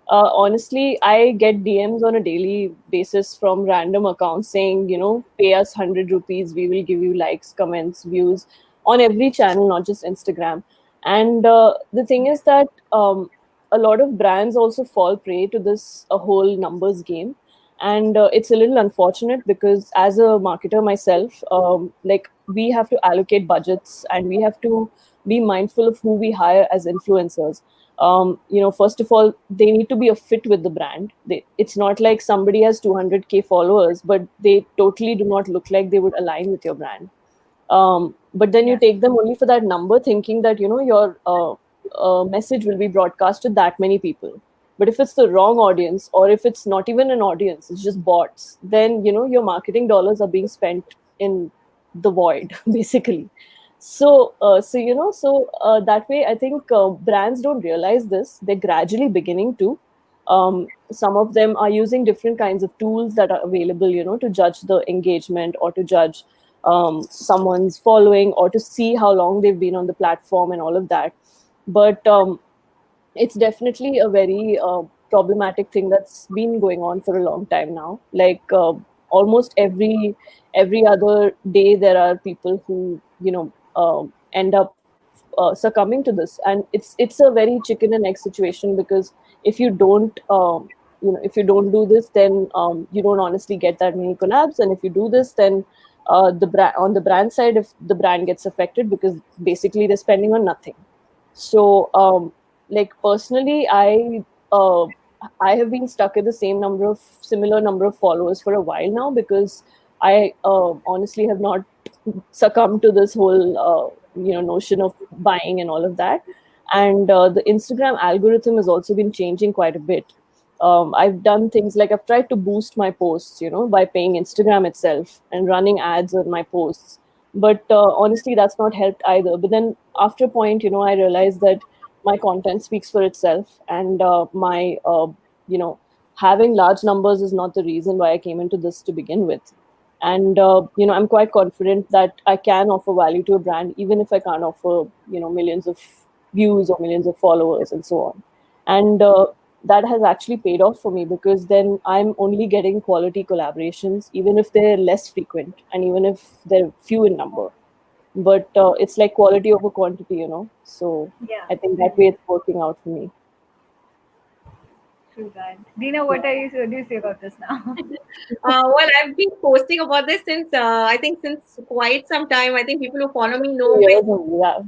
Speaker 3: Honestly, I get DMs on a daily basis from random accounts saying, pay us 100 rupees, we will give you likes, comments, views on every channel, not just Instagram. And the thing is that a lot of brands also fall prey to this a whole numbers game, and it's a little unfortunate because as a marketer myself, like we have to allocate budgets and we have to be mindful of who we hire as influencers. First of all, they need to be a fit with the brand. It's not like somebody has 200K followers but they totally do not look like they would align with your brand. But then you
Speaker 1: Yeah.
Speaker 3: take them only for that number, thinking that your message will be broadcast to that many people. But if it's the wrong audience, or if it's not even an audience, it's just bots, then your marketing dollars are being spent in the void basically. So that way I think brands don't realize this. They're gradually beginning to. Some of them are using different kinds of tools that are available, to judge the engagement or to judge someone's following or to see how long they've been on the platform and all of that. But it's definitely a very problematic thing that's been going on for a long time now. Like almost every other day, there are people who end up succumbing to this, and it's a very chicken and egg situation, because if you don't if you don't do this, then you don't honestly get that many collabs, and if you do this, then on the brand side, if the brand gets affected, because basically they're spending on nothing. So like personally, uh, I have been stuck at the similar number of followers for a while now, because I honestly have not succumbed to this whole notion of buying and all of that. And the Instagram algorithm has also been changing quite a bit. I've done things like I've tried to boost my posts, by paying Instagram itself and running ads on my posts. But honestly, that's not helped either. But then after a point, I realized that my content speaks for itself, and having large numbers is not the reason why I came into this to begin with. And I'm quite confident that I can offer value to a brand, even if I can't offer millions of views or millions of followers and so on. And that has actually paid off for me, because then I'm only getting quality collaborations, even if they're less frequent and even if they're few in number. But it's like quality over quantity. So
Speaker 1: Yeah.
Speaker 3: I think that way it's working out for me.
Speaker 1: True that. Dina, what are you so do you say about this now?
Speaker 2: Well, I've been posting about this since I think since quite some time. I think people who follow me
Speaker 3: Few
Speaker 2: know my.
Speaker 3: years only, yeah.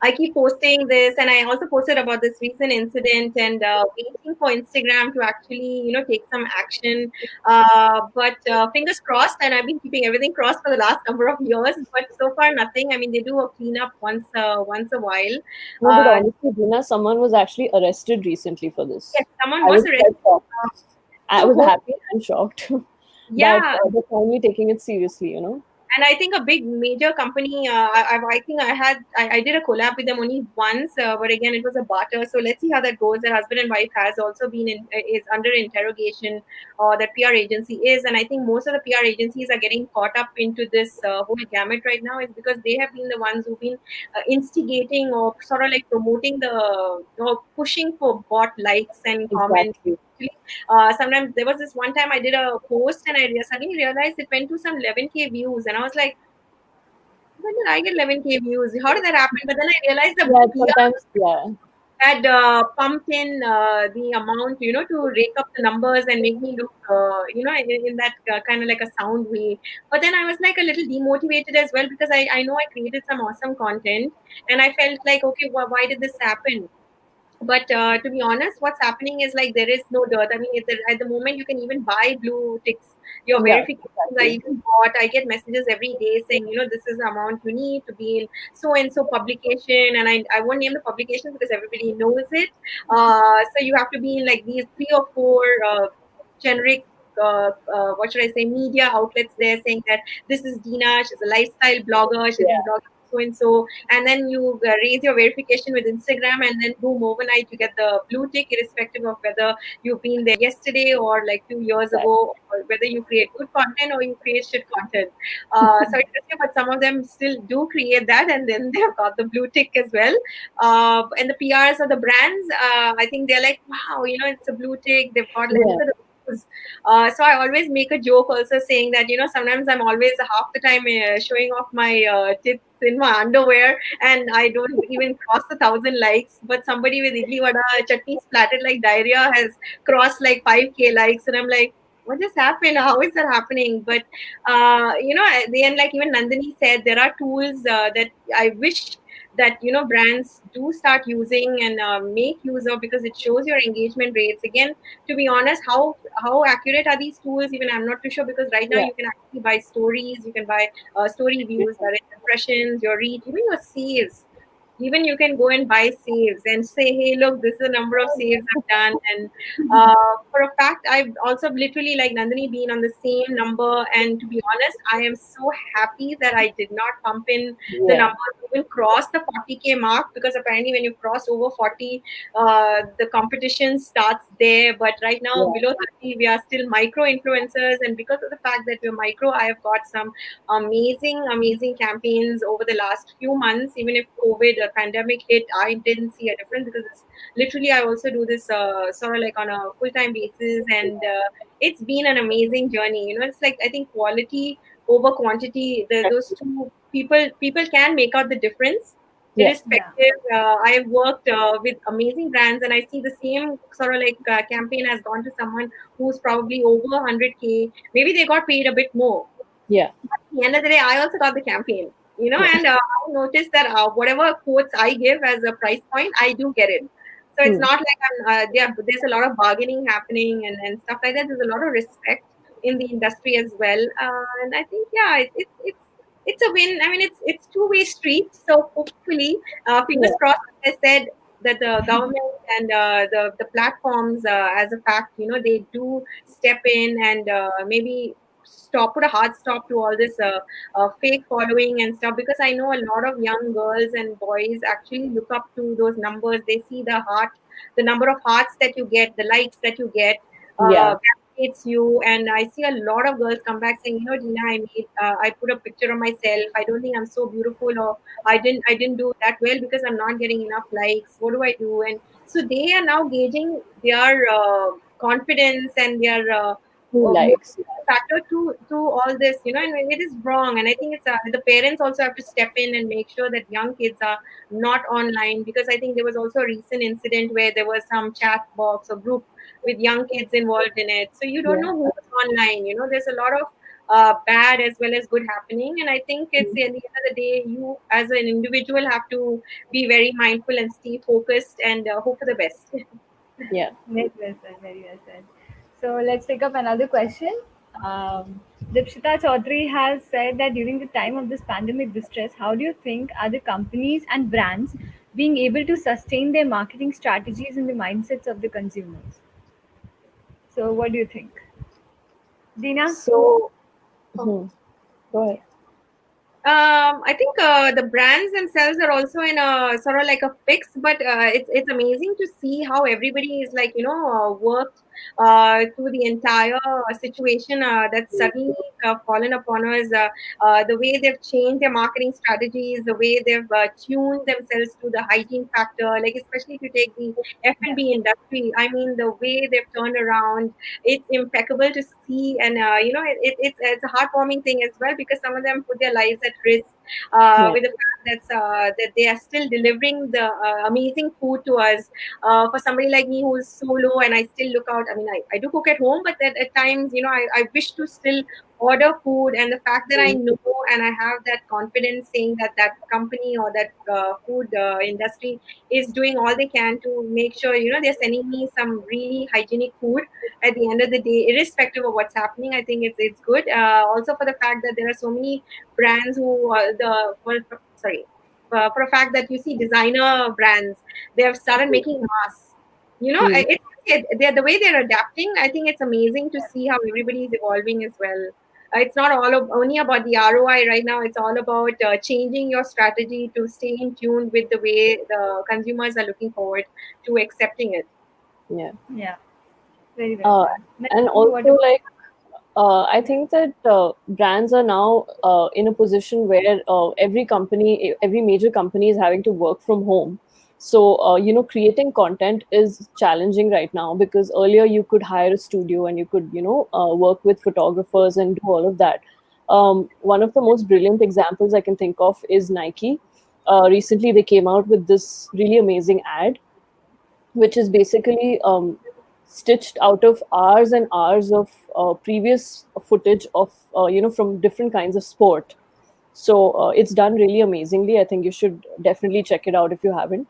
Speaker 2: I keep posting this, and I also posted about this recent incident, and waiting for Instagram to actually, take some action. But fingers crossed, and I've been keeping everything crossed for the last number of years. But so far, nothing. I mean, they do a cleanup once a while.
Speaker 3: No, but
Speaker 2: Uh,
Speaker 3: honestly, Dina, someone was actually arrested recently for
Speaker 2: yes,
Speaker 3: this.
Speaker 2: someone
Speaker 3: I
Speaker 2: was
Speaker 3: was quite
Speaker 2: arrested.
Speaker 3: shocked. I
Speaker 2: So
Speaker 3: was
Speaker 2: hope,
Speaker 3: happy and shocked that
Speaker 2: yeah.
Speaker 3: they're finally taking it seriously.
Speaker 2: And I think a big major company, I think I did a collab with them only once, but again, it was a barter. So let's see how that goes. Their husband and wife has also is under interrogation, that PR agency is. And I think most of the PR agencies are getting caught up into this whole gamut right now, is because they have been the ones who've been instigating or sort of like promoting pushing for bot likes and comments.
Speaker 3: Exactly.
Speaker 2: Sometimes there was this one time I did a post and suddenly realized it went to some 11K views, and I was like, when did I get 11K views? How did that happen? But then I realized the
Speaker 3: Yeah,
Speaker 2: PR
Speaker 3: sometimes, yeah.
Speaker 2: had pumped in the amount, to rake up the numbers and make me look, in that kind of like a sound way. But then I was like a little demotivated as well, because I know I created some awesome content, and I felt like, okay, why did this happen? But to be honest, what's happening is like there is no dirt. I mean, at the moment, you can even buy blue ticks. Your
Speaker 3: Yeah,
Speaker 2: verifications are
Speaker 3: exactly.
Speaker 2: even bought. I get messages every day saying, this is the amount you need to be in so and so publication. And I won't name the publications because everybody knows it. So you have to be in like these three or four generic. What should I say? Media outlets there saying that this is Dina. She's a lifestyle blogger. She's been
Speaker 3: Yeah,
Speaker 2: blogging so and so, and then you raise your verification with Instagram, and then boom, overnight you get the blue tick, irrespective of whether you've been there yesterday or like few years
Speaker 3: exactly.
Speaker 2: ago, or whether you create good content or you create shit content. Sorry to say, but some of them still do create that, and then they've got the blue tick as well. And the PRs or the brands, I think they're like, wow, it's a blue tick. They've got like,
Speaker 3: Yeah,
Speaker 2: look at the views. So I always make a joke also saying that, sometimes I'm always half the time showing off my tits in my underwear, and I don't even cross 1,000 likes. But somebody with idli vada chutney splattered like diarrhea has crossed like 5K likes, and I'm like, what just happened? How is that happening? But at the end, like even Nandini said, there are tools that I wish that brands do start using and make use of, because it shows your engagement rates. Again, to be honest, how accurate are these tools? Even I'm not too sure, because right now
Speaker 3: yeah,
Speaker 2: you can actually buy stories, you can buy story views, that is impressions, your reach, even your saves. Even you can go and buy saves and say, hey, look, this is the number of saves I've done. And for a fact, I've also literally, like Nandini, been on the same number. And to be honest, I am so happy that I did not pump in the
Speaker 3: yeah,
Speaker 2: number to even cross the 40K mark, because apparently when you cross over 40, the competition starts there. But right now,
Speaker 3: yeah,
Speaker 2: below 30, we are still micro influencers. And because of the fact that we're micro, I have got some amazing campaigns over the last few months. Even if COVID or pandemic hit, I didn't see a difference, because it's literally, I also do this sort of like on a full-time basis, and it's been an amazing journey. It's like, I think quality over quantity, those
Speaker 3: exactly.
Speaker 2: two, people can make out the difference,
Speaker 3: Yeah,
Speaker 1: Yeah.
Speaker 2: irrespective. I have worked with amazing brands, and I see the same sort of like campaign has gone to someone who's probably over 100K. Maybe they got paid a bit more.
Speaker 3: yeah,
Speaker 2: At the end of the day, I also got the campaign,
Speaker 3: yeah.
Speaker 2: and I noticed that whatever quotes I give as a price point, I do get it. So it's
Speaker 3: Hmm.
Speaker 2: not like there's a lot of bargaining happening, and stuff like that. There's a lot of respect in the industry as well, and I think, yeah, it's a win. I mean, it's two-way street. So hopefully, fingers
Speaker 3: Yeah,
Speaker 2: crossed. As I said, that the government and the platforms, as a fact, they do step in and maybe put a hard stop to all this fake following and stuff, because I know a lot of young girls and boys actually look up to those numbers. They see the number of hearts that you get, the likes that you get,
Speaker 3: Yeah.
Speaker 2: validates you. And I see a lot of girls come back saying, Dina, I put a picture of myself. I don't think I'm so beautiful, or I didn't do that well because I'm not getting enough likes. What do I do? And so they are now gauging their confidence and their
Speaker 3: Who likes?
Speaker 2: motivation factor to all this, and it is wrong. And I think it's the parents also have to step in and make sure that young kids are not online, because I think there was also a recent incident where there was some chat box or group with young kids involved in it. So you don't
Speaker 3: Yeah.
Speaker 2: know who's online. There's a lot of bad as well as good happening. And I think it's
Speaker 3: Mm.
Speaker 2: at the end of the day, you as an individual have to be very mindful and stay focused and hope for the best.
Speaker 3: Yeah.
Speaker 1: Very well said. Very well said. So let's take up another question. Um, Dipshita Chaudhary has said that during the time of this pandemic distress, how do you think are the companies and brands being able to sustain their marketing strategies in the mindsets of the consumers? So, what do you think, Dina?
Speaker 3: So, hmm, go ahead.
Speaker 2: I think the brands themselves are also in a sort of like a fix, but it's amazing to see how everybody is like worked through the entire situation that's suddenly fallen upon us. The way they've changed their marketing strategies, the way they've tuned themselves to the hygiene factor, like especially if you take the
Speaker 1: Yeah.
Speaker 2: F&B industry. I mean, the way they've turned around, it's impeccable to see. And it's a heartwarming thing as well, because some of them put their lives at risk
Speaker 3: Yeah.
Speaker 2: with the fact that they are still delivering the amazing food to us. For somebody like me who's solo and I still look out, I mean, I do cook at home, but at times, I wish to still order food. And the fact that I
Speaker 3: Mm.
Speaker 2: know and I have that confidence saying that that company or that food industry is doing all they can to make sure, they're sending me some really hygienic food at the end of the day, irrespective of what's happening. I think it's good. Also for the fact that there are so many brands who sorry, for a fact that you see designer brands, they have started making masks.
Speaker 3: Mm.
Speaker 2: They're the way they're adapting. I think it's amazing to see how everybody is evolving as well. It's not only about the ROI right now. It's all about changing your strategy to stay in tune with the way the consumers are looking forward to accepting it.
Speaker 3: Yeah.
Speaker 1: Yeah. Very well
Speaker 3: Uh,
Speaker 1: said.
Speaker 3: and
Speaker 1: Nandini, what
Speaker 3: also,
Speaker 1: about
Speaker 3: like, I think that brands are now in a position where every major company is having to work from home. So, creating content is challenging right now, because earlier you could hire a studio and you could, work with photographers and do all of that. One of the most brilliant examples I can think of is Nike. Recently, they came out with this really amazing ad, which is basically stitched out of hours and hours of previous footage of from different kinds of sport. So it's done really amazingly. I think you should definitely check it out if you haven't.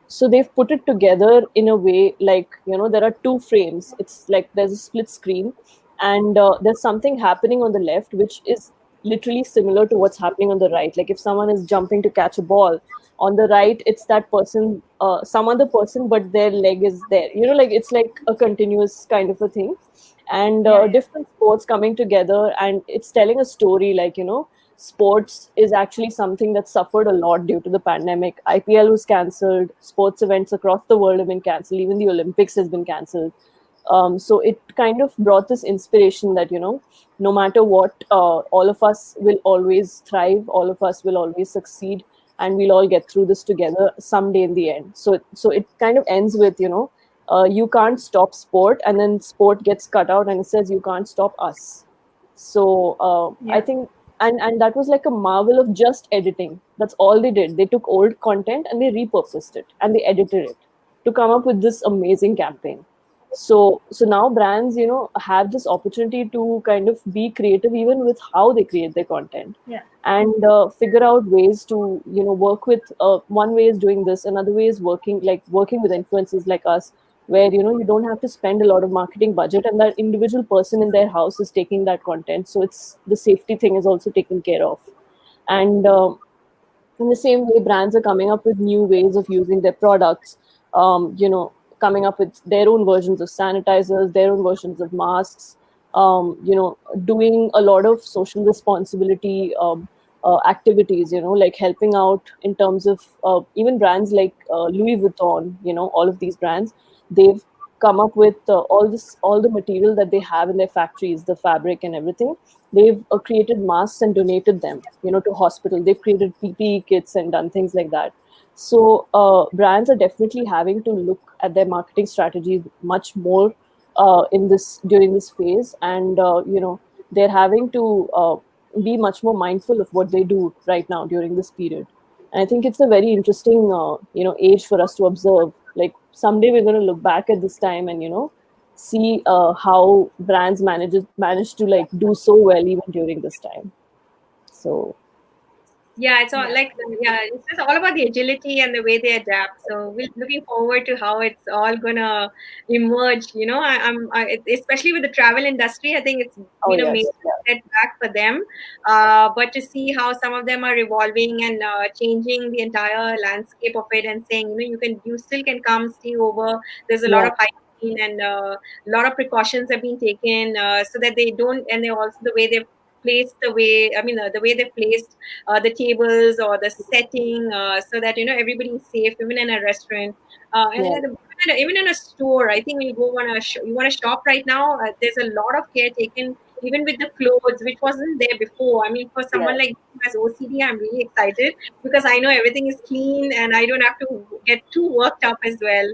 Speaker 3: So they've put it together in a way, like, there are two frames. It's like there's a split screen, and there's something happening on the left which is literally similar to what's happening on the right. Like if someone is jumping to catch a ball, on the right it's that person, some other person, but their leg is there. Like it's like a continuous kind of a thing, and
Speaker 1: yeah, yeah,
Speaker 3: different sports coming together, and it's telling a story, like, sports is actually something that suffered a lot due to the pandemic. IPL was cancelled, sports events across the world have been cancelled, even the Olympics has been cancelled. So it kind of brought this inspiration that, no matter what, all of us will always thrive, all of us will always succeed, and we'll all get through this together someday in the end. So it kind of ends with, you can't stop sport, and then sport gets cut out and it says you can't stop us. So I
Speaker 1: yeah,
Speaker 3: think, and that was like a marvel of just editing. That's all they did. They took old content and they repurposed it and they edited it to come up with this amazing campaign. So now brands, have this opportunity to kind of be creative even with how they create their content,
Speaker 1: yeah,
Speaker 3: and figure out ways to, work with, one way is doing this, another way is working with influencers like us, where, you don't have to spend a lot of marketing budget, and that individual person in their house is taking that content, so it's the safety thing is also taken care of. And In the same way, brands are coming up with new ways of using their products, coming up with their own versions of sanitizers, their own versions of masks, doing a lot of social responsibility activities, like helping out in terms of even brands like Louis Vuitton, all of these brands, they've come up with all the material that they have in their factories, the fabric and everything. They've created masks and donated them, to hospital. They've created PPE kits and done things like that. So brands are definitely having to look at their marketing strategies much more in this during this phase, and they're having to be much more mindful of what they do right now during this period. And I think it's a very interesting age for us to observe. Like someday we're going to look back at this time and see how brands manage to like do so well even during this time. So
Speaker 2: Yeah, it's all
Speaker 1: Yeah.
Speaker 2: like yeah, it's just all about the agility and the way they adapt. So we're looking forward to how it's all gonna emerge. Especially with the travel industry. I think it's
Speaker 3: oh
Speaker 2: been a
Speaker 3: yes,
Speaker 2: major
Speaker 3: yeah,
Speaker 2: setback for them. But to see how some of them are evolving and changing the entire landscape of it, and saying, you still can come stay over. There's a lot
Speaker 3: yeah,
Speaker 2: of hygiene and a lot of precautions have been taken so that they don't, and they also the way they've placed the way they placed the tables or the setting so that everybody is safe even in a restaurant and
Speaker 3: yeah,
Speaker 2: even in a store. I think when you go on you want to shop right now, there's a lot of care taken even with the clothes, which wasn't there before. I mean, for someone
Speaker 3: yeah.
Speaker 2: like me who has OCD, I'm really excited because I know everything is clean and I don't have to get too worked up as well.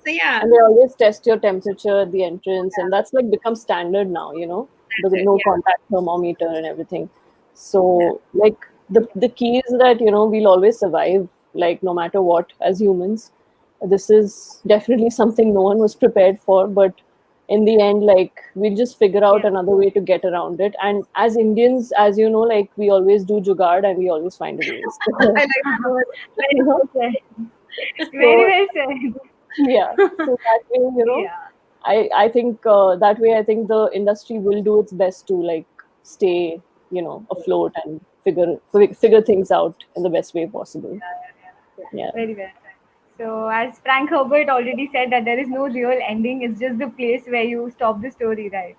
Speaker 2: So yeah,
Speaker 3: And they always test your temperature at the entrance, and that's like become standard now, the
Speaker 2: that's it.
Speaker 3: no
Speaker 2: Yeah,
Speaker 3: contact thermometer and everything. So like the key is that we'll always survive, like no matter what, as humans. This is definitely something no one was prepared for, but in the end, like we'll just figure out
Speaker 1: Yeah.
Speaker 3: another way to get around it. And as Indians, as you know, like we always do jugaad and we always find a way.
Speaker 2: I
Speaker 3: So,
Speaker 2: like that word.
Speaker 1: Very
Speaker 3: you know,
Speaker 1: well said. Very
Speaker 3: so
Speaker 1: well said.
Speaker 3: yeah, so that way,
Speaker 1: Yeah.
Speaker 3: I think that way I think the industry will do its best to like stay afloat and figure things out in the best way possible. Yeah,
Speaker 1: Very well said. So, as Frank Herbert already said, that there is no real ending, it's just the place where you stop the story, right?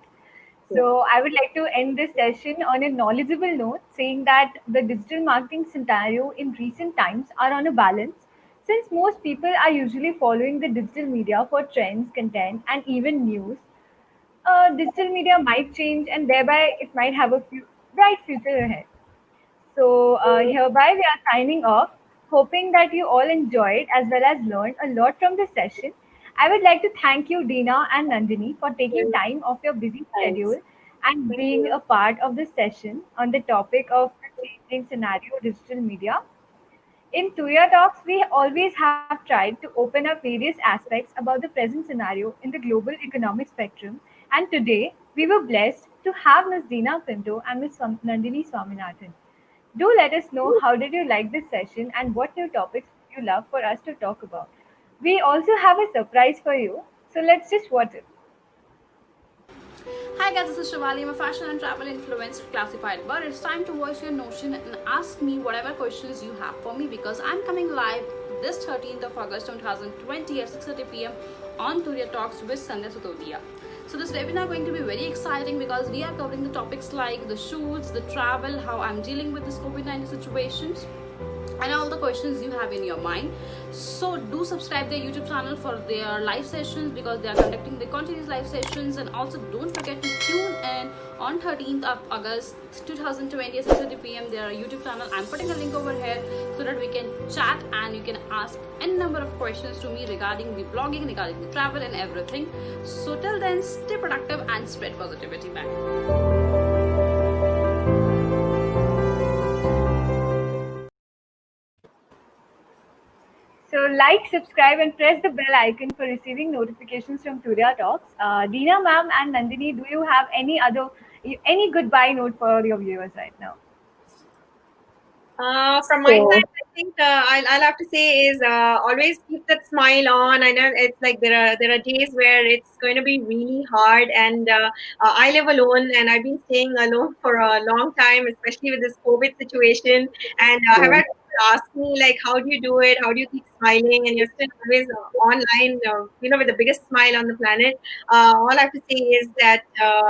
Speaker 3: yeah,
Speaker 1: So, I would like to end this session on a knowledgeable note, saying that the digital marketing scenario in recent times are on a balance. Since most people are usually following the digital media for trends, content, and even news, digital media might change and thereby it might have a bright future ahead. So, hereby we are signing off, hoping that you all enjoyed as well as learned a lot from this session. I would like to thank you, Dina and Nandini, for taking time off your busy
Speaker 3: thanks.
Speaker 1: schedule and
Speaker 2: Thank
Speaker 1: being
Speaker 2: you.
Speaker 1: a part of this session on the topic of changing scenario digital media. In Turiya Talks, we always have tried to open up various aspects about the present scenario in the global economic spectrum. And today, we were blessed to have Ms. Dina Pinto and Ms. Nandini Swaminathan. Do let us know how did you like this session and what new topics would you love for us to talk about. We also have a surprise for you, so let's just watch it.
Speaker 4: Hi guys, this is Shivali. I'm a fashion and travel influencer classified, but it's time to voice your notion and ask me whatever questions you have for me because I'm coming live this 13th of August 2020 at 6:30 p.m. on Turiya Talks with Sandhya Sutodia. So this webinar is going to be very exciting because we are covering the topics like the shoots, the travel, how I'm dealing with this COVID-19 situations, and all the questions you have in your mind. So do subscribe their YouTube channel for their live sessions because they are conducting the continuous live sessions. And also don't forget to tune in on 13th of August 2020 at 6:30 p.m. their YouTube channel. I'm putting a link over here so that we can chat and you can ask any number of questions to me regarding the blogging, regarding the travel and everything. So till then, stay productive and spread positivity. Bye.
Speaker 1: So, like, subscribe, and press the bell icon for receiving notifications from Turiya Talks. Dina ma'am and Nandini, do you have any goodbye note for your viewers right now?
Speaker 2: From my
Speaker 3: So
Speaker 2: side, I think I'll have to say is always keep that smile on. I know it's like there are days where it's going to be really hard, and I live alone, and I've been staying alone for a long time, especially with this COVID situation, and have
Speaker 3: yeah,
Speaker 2: had ask me like, how do you do it? How do you keep smiling? And you're still always online, with the biggest smile on the planet. All I have to say is that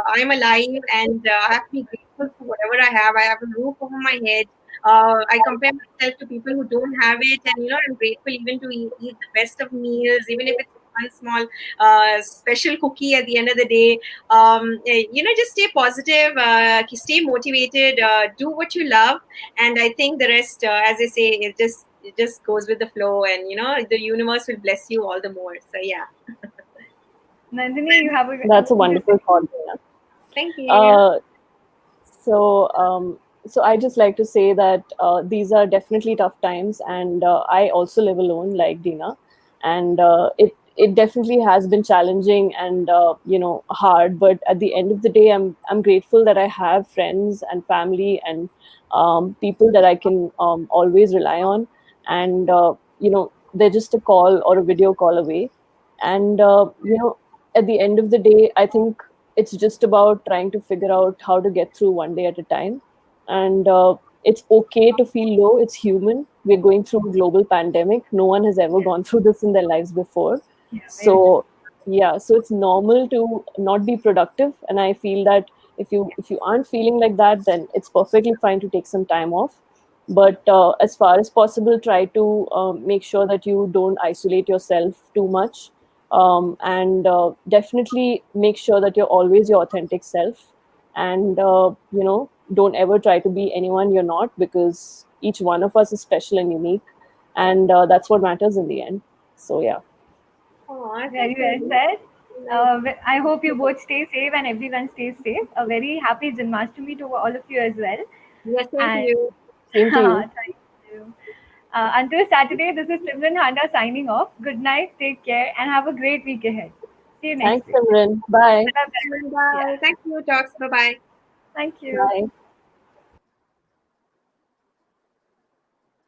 Speaker 2: I'm alive, and I have to be grateful for whatever I have. I have a roof over my head. I compare myself to people who don't have it, and I'm grateful even to eat the best of meals, even if it's one small special cookie at the end of the day. Just stay positive, stay motivated, do what you love, and I think the rest, as I say, it just goes with the flow, and the universe will bless you all the more. So yeah,
Speaker 1: Nandini, you have
Speaker 3: That's a
Speaker 1: something to say?
Speaker 3: wonderful thought, Dina.
Speaker 2: thank you.
Speaker 3: Uh, so, so I just like to say that these are definitely tough times, and I also live alone, like Dina, and it definitely has been challenging and hard. But at the end of the day, I'm grateful that I have friends and family and people that I can always rely on, and they're just a call or a video call away, and at the end of the day, I think it's just about trying to figure out how to get through one day at a time. And it's okay to feel low. It's human. We're going through a global pandemic. No one has ever
Speaker 1: Yeah,
Speaker 3: gone through this in their lives before.
Speaker 1: yeah, very true.
Speaker 3: So yeah, so it's normal to not be productive. And I feel that if you aren't feeling like that, then it's perfectly fine to take some time off. But as far as possible, try to make sure that you don't isolate yourself too much, and definitely make sure that you're always your authentic self, and don't ever try to be anyone you're not, because each one of us is special and unique, and that's what matters in the end. So yeah.
Speaker 2: Oh,
Speaker 1: Very
Speaker 2: thank
Speaker 1: well
Speaker 2: you.
Speaker 1: said. I hope you both stay safe and everyone stays safe. A very happy Janmashtami to all of you as well.
Speaker 2: Yes, same to
Speaker 1: And
Speaker 2: you.
Speaker 3: Same to you.
Speaker 1: thank you. Until Saturday, this is Simran Handa signing off. Good night, take care, and have a great week ahead. See you next
Speaker 3: Thanks,
Speaker 1: week.
Speaker 3: Simran. Bye.
Speaker 1: Bye bye. Yeah,
Speaker 2: Bye. Thank you. Talks. Bye bye.
Speaker 1: thank you.
Speaker 3: Bye.